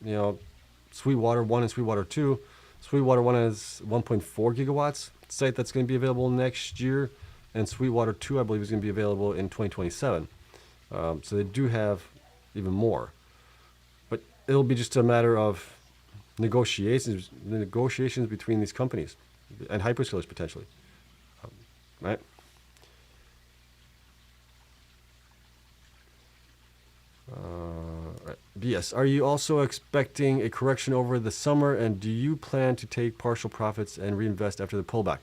S1: Sweetwater 1 and Sweetwater 2. Sweetwater 1 has 1.4 gigawatts site that's going to be available next year, and Sweetwater 2, I believe, is going to be available in 2027. So they do have even more. But it'll be just a matter of negotiations between these companies and hyperscalers potentially, right? Yes. Are you also expecting a correction over the summer, and do you plan to take partial profits and reinvest after the pullback?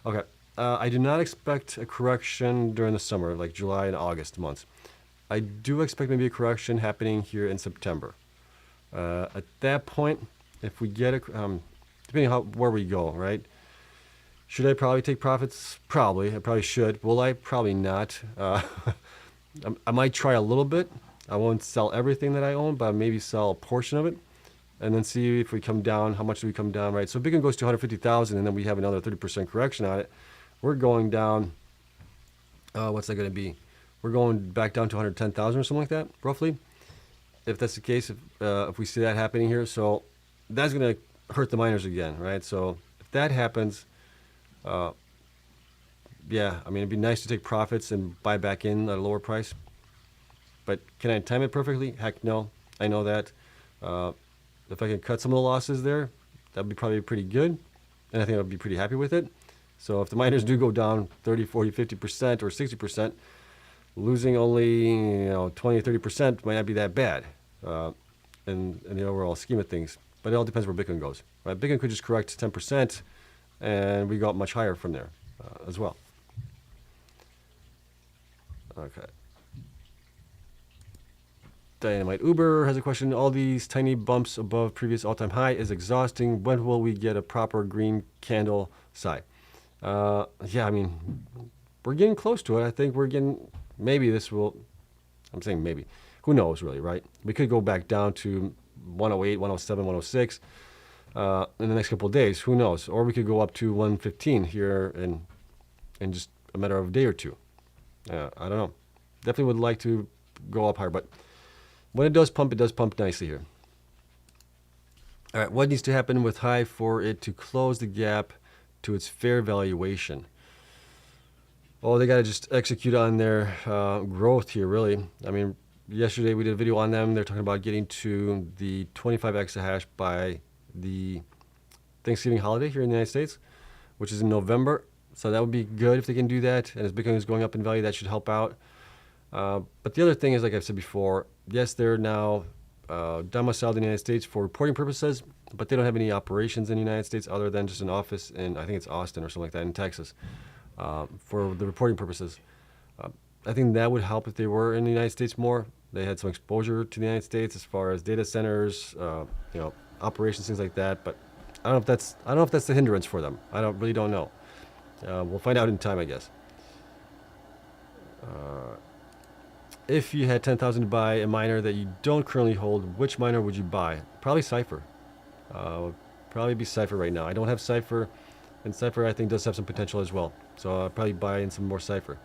S1: Okay. I do not expect a correction during the summer, like July and August months. I do expect maybe a correction happening here in September. At that point, if we get a, depending on where we go, right? Should I probably take profits? Probably. I probably should. Will I? Probably not. I might try a little bit. I won't sell everything that I own, but maybe sell a portion of it, and then see if we come down. How much do we come down, right? So if Bitcoin goes to 150,000, and then we have another 30% correction on it, we're going down. What's that going to be? We're going back down to 110,000 or something like that, roughly. If that's the case, if we see that happening here, so that's going to hurt the miners again, right? So if that happens, yeah, I mean, it'd be nice to take profits and buy back in at a lower price. But can I time it perfectly? Heck no. I know that. If I can cut some of the losses there, that'd be probably pretty good. And I think I'd be pretty happy with it. So if the miners do go down 30, 40, 50% or 60%, losing only 20 or 30% might not be that bad in the overall scheme of things. But it all depends where Bitcoin goes. Right? Bitcoin could just correct 10%, and we go up much higher from there as well. Okay. Dynamite Uber has a question. All these tiny bumps above previous all-time high is exhausting. When will we get a proper green candle sigh? Yeah, I mean, we're getting close to it. I think we're getting, maybe this will, I'm saying maybe. Who knows, really, right? We could go back down to 108, 107, 106 in the next couple of days. Who knows? Or we could go up to 115 here in just a matter of a day or two. I don't know. Definitely would like to go up higher, but when it does pump nicely here. All right, what needs to happen with Hive for it to close the gap to its fair valuation? Oh, they got to just execute on their growth here, really. I mean, yesterday we did a video on them. They're talking about getting to the 25 exahash by the Thanksgiving holiday here in the United States, which is in November. So that would be good if they can do that. And as Bitcoin is going up in value, that should help out. But the other thing is, like I've said before, yes, they're now domiciled in the United States for reporting purposes, but they don't have any operations in the United States other than just an office in, I think it's Austin or something like that in Texas, for the reporting purposes. I think that would help if they were in the United States more. They had some exposure to the United States as far as data centers, operations, things like that. But I don't know if that's the hindrance for them. I really don't know. We'll find out in time, I guess. If you had 10,000 to buy a miner that you don't currently hold, which miner would you buy? Probably Cypher. Would probably be Cypher right now. I don't have Cypher, and Cypher I think does have some potential as well. So I'll probably buy in some more Cypher.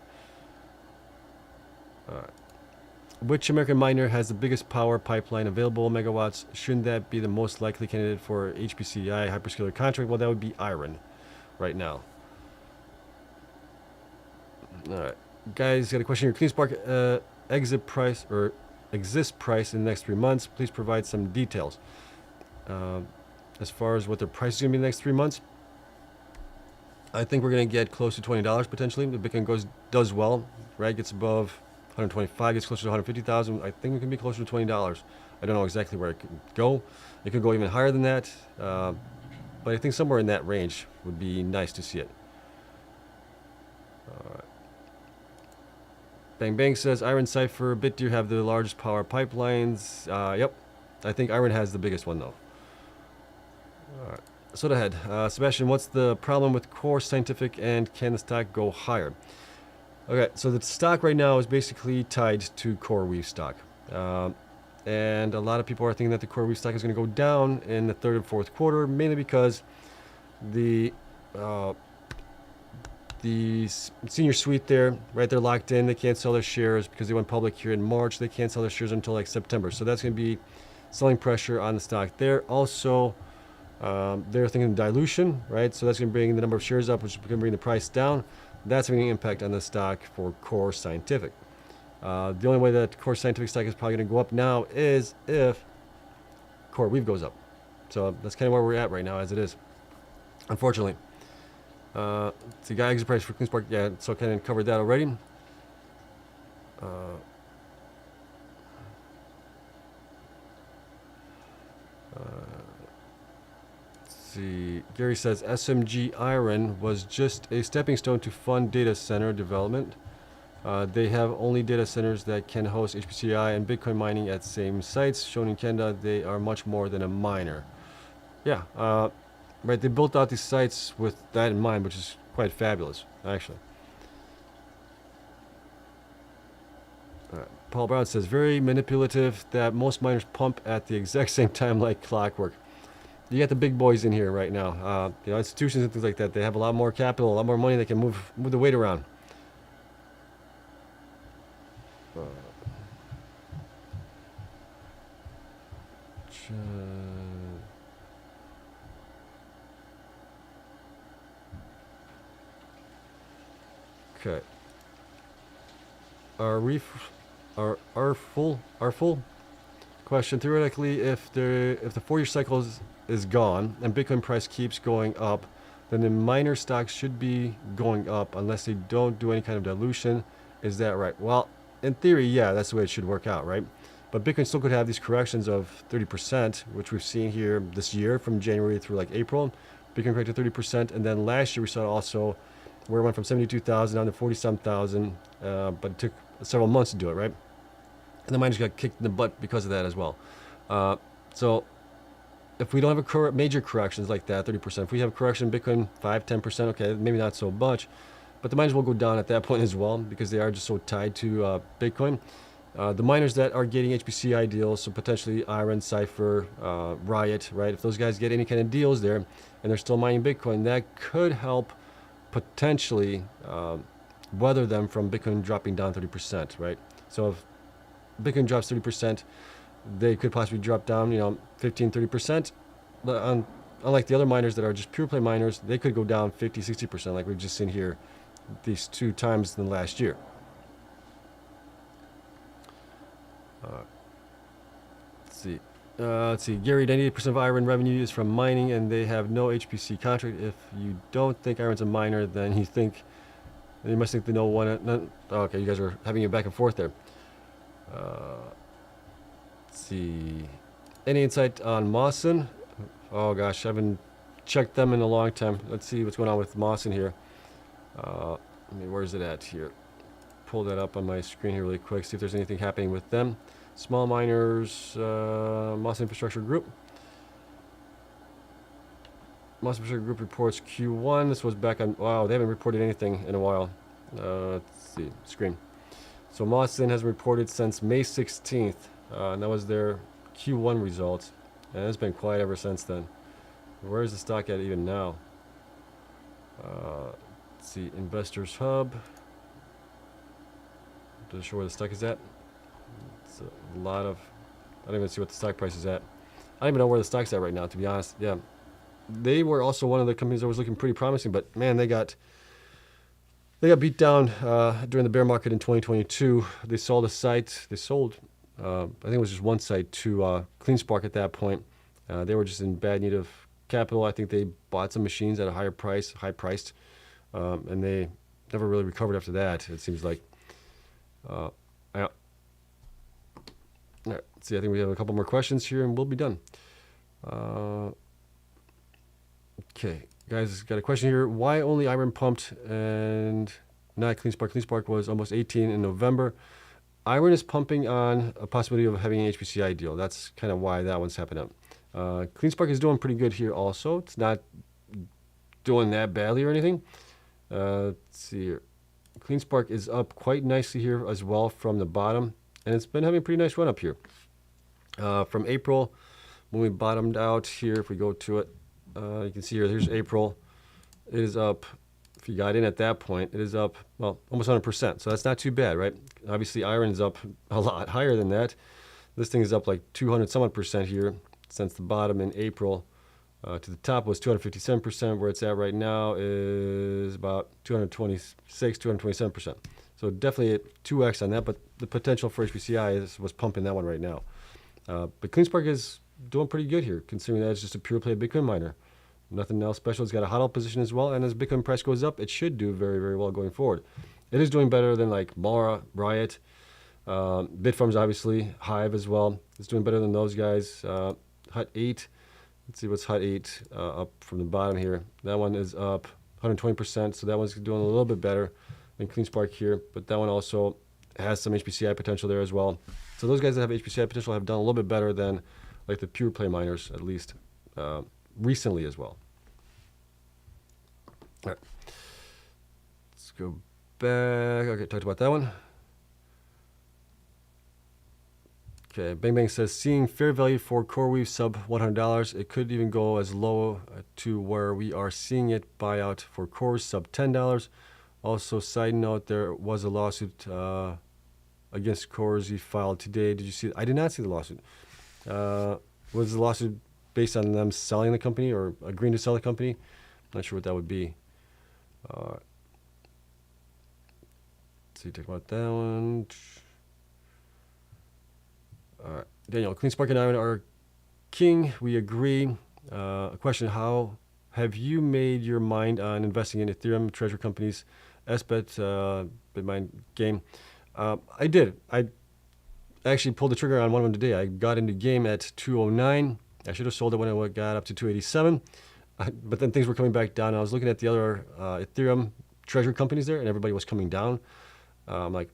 S1: Which American miner has the biggest power pipeline available megawatts? Shouldn't that be the most likely candidate for HPCI hyperscaler contract? Well, that would be IREN right now. All right, guys, got a question here. Cleanspark exit price or exist price in the next 3 months. Please provide some details. As far as what their price is going to be in the next 3 months, I think we're going to get close to $20 potentially. The Bitcoin does well, right? Gets above 125, gets closer to 150,000. I think we can be closer to $20. I don't know exactly where it could go. It could go even higher than that, but I think somewhere in that range would be nice to see it. Bang Bang says, IREN, Cypher, BitDeer have the largest power pipelines. Yep, I think IREN has the biggest one though. All right. So ahead, Sebastian, what's the problem with CORZ Scientific, and can the stock go higher? Okay, so the stock right now is basically tied to CoreWeave stock. And a lot of people are thinking that the CoreWeave stock is going to go down in the third and fourth quarter, mainly because the the senior suite there, right? They're locked in. They can't sell their shares because they went public here in March. They can't sell their shares until like September. So that's going to be selling pressure on the stock there. Also, they're thinking dilution, right? So that's going to bring the number of shares up, which is going to bring the price down. That's having an impact on the stock for CORZ Scientific. The only way that CORZ Scientific stock is probably going to go up now is if CoreWeave goes up. So that's kind of where we're at right now as it is, unfortunately. See, guy exit price for Cleanspark, yeah, so kind of covered that already. Let's see, Gary says SMG IREN was just a stepping stone to fund data center development. They have only data centers that can host HPCI and Bitcoin mining at same sites. Shown in Canada, they are much more than a miner. Yeah, right, they built out these sites with that in mind, which is quite fabulous, actually. Paul Brown says, very manipulative that most miners pump at the exact same time like clockwork. You got the big boys in here right now. You know, institutions and things like that, they have a lot more capital, a lot more money, they can move the weight around. Okay. Are full question. Theoretically, if the 4-year cycle is gone and Bitcoin price keeps going up, then the miner stocks should be going up unless they don't do any kind of dilution. Is that right? Well, in theory, yeah, that's the way it should work out, right? But Bitcoin still could have these corrections of 30%, which we've seen here this year from January through like April. Bitcoin corrected 30%, and then last year we saw also where it went from 72,000 down to 40-some thousand, but it took several months to do it, right? And the miners got kicked in the butt because of that as well. So if we don't have a major corrections like that, 30%, if we have a correction in Bitcoin 5-10%, okay, maybe not so much, but the miners will go down at that point as well because they are just so tied to Bitcoin. The miners that are getting HPCI deals, so potentially IREN, Cypher, Riot, right? If those guys get any kind of deals there and they're still mining Bitcoin, that could help potentially weather them from Bitcoin dropping down 30%, right? So if Bitcoin drops 30%, they could possibly drop down, 15-30%. Unlike the other miners that are just pure play miners, they could go down 50-60%, like we've just seen here these 2 times in the last year. Let's see. Gary, 98% of IREN revenue is from mining, and they have no HPC contract. If you don't think IREN's a miner, then you must think they know one. Okay, you guys are having a back and forth there. Let's see. Any insight on Mawson? Oh gosh, I haven't checked them in a long time. Let's see what's going on with Mawson here. Where's it at here? Pull that up on my screen here really quick. See if there's anything happening with them. Small miners, Mawson Infrastructure Group. Mawson Infrastructure Group reports Q1. This was back on, wow, they haven't reported anything in a while. Let's see, screen. So Mawson has reported since May 16th, and that was their Q1 results. And it's been quiet ever since then. Where is the stock at even now? Let's see, Investors Hub. Does it show where the stock is at? It's a lot of, I don't even see what the stock price is at. I don't even know where the stock's at right now, to be honest. Yeah. They were also one of the companies that was looking pretty promising, but man, they got beat down during the bear market in 2022. They sold a site. They sold, I think it was just one site to Cleanspark at that point. They were just in bad need of capital. I think they bought some machines at a high priced, and they never really recovered after that, it seems like. All right, let's see, I think we have a couple more questions here and we'll be done. Okay, guys, got a question here. Why only IREN pumped and not Cleanspark? Cleanspark was almost 18 in November. IREN is pumping on a possibility of having an HPCI deal. That's kind of why that one's happening. Cleanspark is doing pretty good here also. It's not doing that badly or anything. Let's see here. Cleanspark is up quite nicely here as well from the bottom. And it's been having a pretty nice run up here. From April, when we bottomed out here, if we go to it, you can see here, here's April. It is up if you got in at that point, it is up, well, almost 100%. So that's not too bad, right? Obviously, IREN is up a lot higher than that. This thing is up like 200 some odd percent here since the bottom in April. To the top was 257%. Where it's at right now is about 226, 227%. So definitely 2x on that, but the potential for HPCI was pumping that one right now. But Cleanspark is doing pretty good here, considering that it's just a pure play Bitcoin miner. Nothing else special. It's got a hodl position as well, and as Bitcoin price goes up, it should do very, very well going forward. It is doing better than like Mara, Riot, Bitfarms, obviously, Hive as well. It's doing better than those guys. Hut 8, let's see what's Hut 8 up from the bottom here. That one is up 120%, so that one's doing a little bit better than Cleanspark here, but that one also has some HPCI potential there as well. So those guys that have HPCI potential have done a little bit better than like the pure play miners, at least recently as well. All right, let's go back. Okay, talked about that one. Okay, Bang Bang says, seeing fair value for CoreWeave sub $100. It could even go as low to where we are seeing it buyout for CORZ sub $10. Also, side note, there was a lawsuit against CORZ filed today. Did you see it? I did not see the lawsuit. Was the lawsuit based on them selling the company or agreeing to sell the company? I'm not sure what that would be. Let's see, talk about that one. Daniel, Cleanspark and IREN are king. We agree. A question, how have you made your mind on investing in Ethereum treasury companies, SBET, BitMine game? I did. I actually pulled the trigger on one of them today. I got into game at 209. I should have sold it when it got up to 287. But then things were coming back down. I was looking at the other Ethereum treasury companies there, and everybody was coming down. I'm like,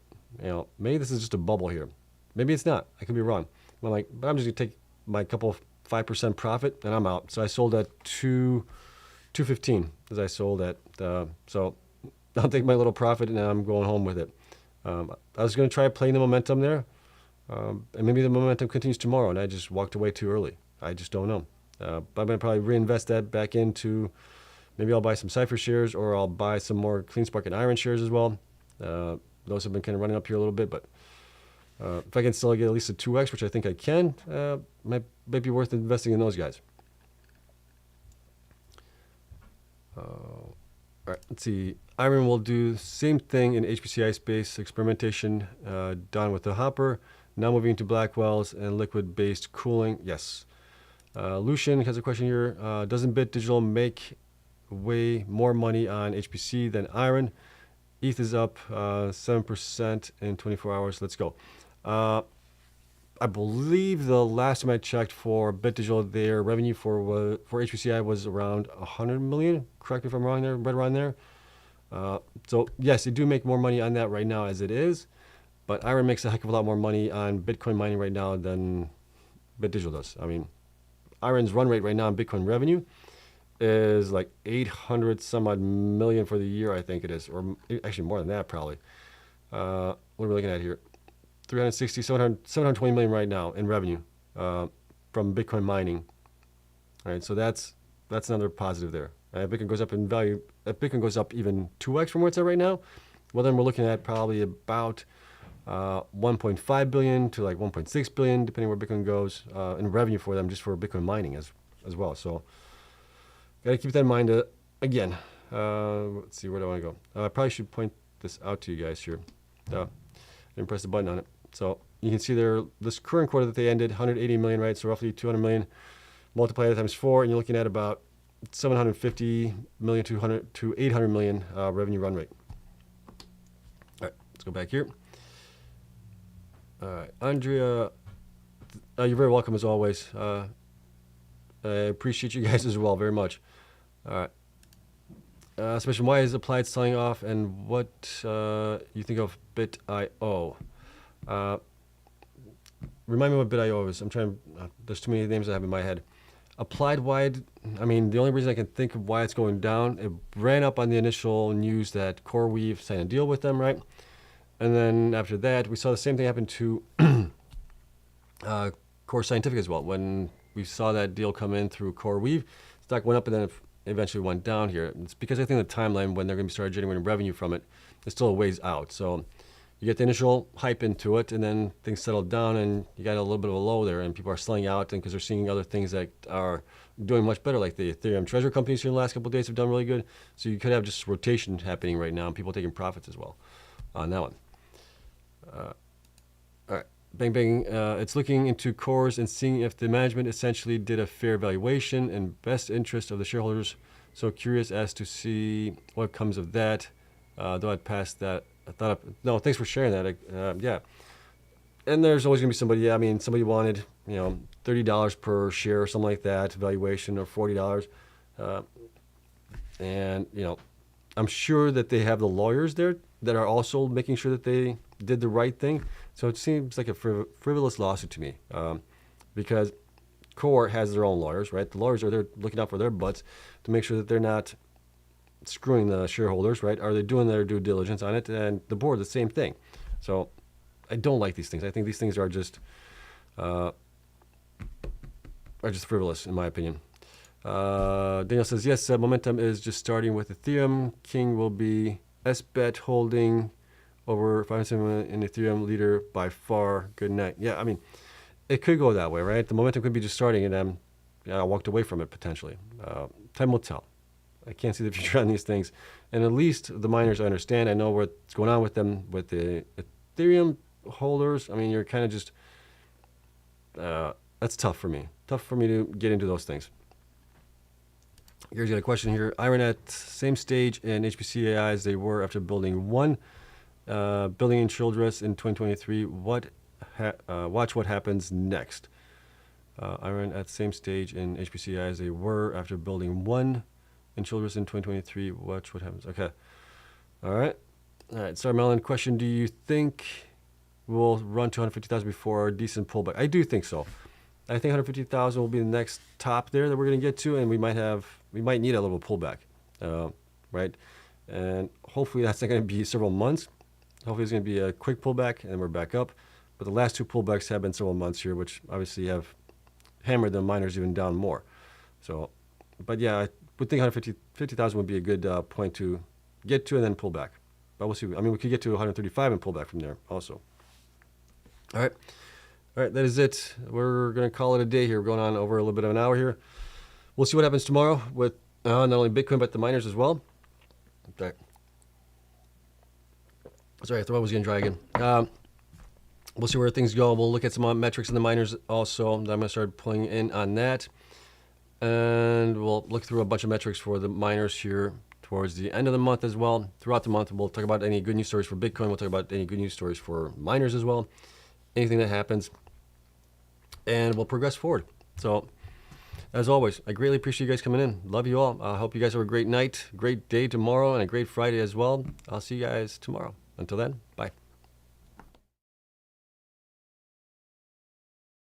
S1: maybe this is just a bubble here. Maybe it's not. I could be wrong. I'm like, but I'm just going to take my couple of 5% profit, and I'm out. So I sold at 215 as I sold at. So I'll take my little profit, and I'm going home with it. I was going to try playing the momentum there, and maybe the momentum continues tomorrow, and I just walked away too early. I just don't know. But I'm going to probably reinvest that back into, maybe I'll buy some Cypher shares, or I'll buy some more Cleanspark and IREN shares as well. Those have been kind of running up here a little bit, but if I can still get at least a 2x, which I think I can, might be worth investing in those guys. All right, let's see. IREN will do the same thing in HPCI space, experimentation done with the Hopper, now moving to Blackwells and liquid-based cooling. Yes. Lucian has a question here. Doesn't BitDigital make way more money on HPC than IREN? ETH is up 7% in 24 hours. Let's go. I believe the last time I checked for BitDigital, their revenue for HPCI was around 100 million. Correct me if I'm wrong there, right around there. So yes, they do make more money on that right now as it is, but IREN makes a heck of a lot more money on Bitcoin mining right now than BitDigital does. I mean, IREN's run rate right now on Bitcoin revenue is like 800 some odd million for the year, I think it is, or actually more than that probably. What are we looking at here? 360, 720 million right now in revenue from Bitcoin mining. All right, so that's another positive there. If Bitcoin goes up in value, if Bitcoin goes up even 2x from where it's at right now, well, then we're looking at probably about 1.5 billion to like 1.6 billion, depending where Bitcoin goes, in revenue for them just for Bitcoin mining as well. So got to keep that in mind. Again, let's see, where do I want to go? I probably should point this out to you guys here. Didn't press the button on it. So you can see there, this current quarter that they ended, 180 million, right? So roughly 200 million, multiply that times 4, and you're looking at about 750 million to 800 million revenue run rate. All right, let's go back here. All right, Andrea, you're very welcome as always. I appreciate you guys as well very much. All right. Especially why is Applied selling off, and what you think of BitIO? Remind me what BitIO is. I'm trying. There's too many names I have in my head. Applied wide. I mean, the only reason I can think of why it's going down, it ran up on the initial news that CoreWeave signed a deal with them, right? And then after that, we saw the same thing happen to CORZ Scientific as well. When we saw that deal come in through CoreWeave, stock went up, and then eventually went down here. It's because I think the timeline when they're going to start generating revenue from it is still a ways out. So you get the initial hype into it, and then things settle down, and you got a little bit of a low there, and people are selling out, and because they're seeing other things that are doing much better, like the Ethereum treasury companies here in the last couple of days have done really good. So you could have just rotation happening right now, and people taking profits as well on that one. All right, bang bang. It's looking into CORZ and seeing if the management essentially did a fair valuation in best interest of the shareholders. So curious as to see what comes of that. Though I'd passed that. No, thanks for sharing that. Yeah. And there's always going to be somebody, yeah, I mean, somebody wanted, $30 per share or something like that, valuation, or $40. And, I'm sure that they have the lawyers there that are also making sure that they did the right thing. So it seems like a frivolous lawsuit to me, because Core has their own lawyers, right? The lawyers are there looking out for their butts to make sure that they're not screwing the shareholders, right? Are they doing their due diligence on it? And the board, the same thing. So I don't like these things. I think these things are just frivolous, in my opinion. Daniel says, yes, momentum is just starting with Ethereum. King will be SBET holding over 500 in Ethereum leader by far. Good night. Yeah, I mean, it could go that way, right? The momentum could be just starting, and I walked away from it potentially. Time will tell. I can't see the future on these things. And at least the miners understand. I know what's going on with them, with the Ethereum holders. I mean, you're kind of just, that's tough for me. Tough for me to get into those things. Here's got a question here. IREN at same stage in HPC AI as they were after building 1 billion in Childress in 2023. Watch what happens next. IREN at same stage in HPC AI as they were after building 1 in Childress in 2023. Watch what happens. Okay. All right. Sorry, Melon. Question: do you think we'll run to 150,000 before a decent pullback? I do think so. I think 150,000 will be the next top there that we're going to get to, and we might need a little pullback, right? And hopefully that's not going to be several months. Hopefully it's going to be a quick pullback, and we're back up. But the last 2 pullbacks have been several months here, which obviously have hammered the miners even down more. So, but yeah, I would think 150,000 would be a good point to get to and then pull back. But we'll see. I mean, we could get to 135 and pull back from there also. All right. All right, that is it. We're going to call it a day here. We're going on over a little bit of an hour here. We'll see what happens tomorrow with not only Bitcoin, but the miners as well. Okay. Sorry, I thought I was getting dry again. We'll see where things go. We'll look at some metrics in the miners also. I'm going to start pulling in on that. And we'll look through a bunch of metrics for the miners here towards the end of the month as well. Throughout the month, we'll talk about any good news stories for Bitcoin. We'll talk about any good news stories for miners as well. Anything that happens. And we'll progress forward. So, as always, I greatly appreciate you guys coming in. Love you all. I hope you guys have a great night, great day tomorrow, and a great Friday as well. I'll see you guys tomorrow. Until then.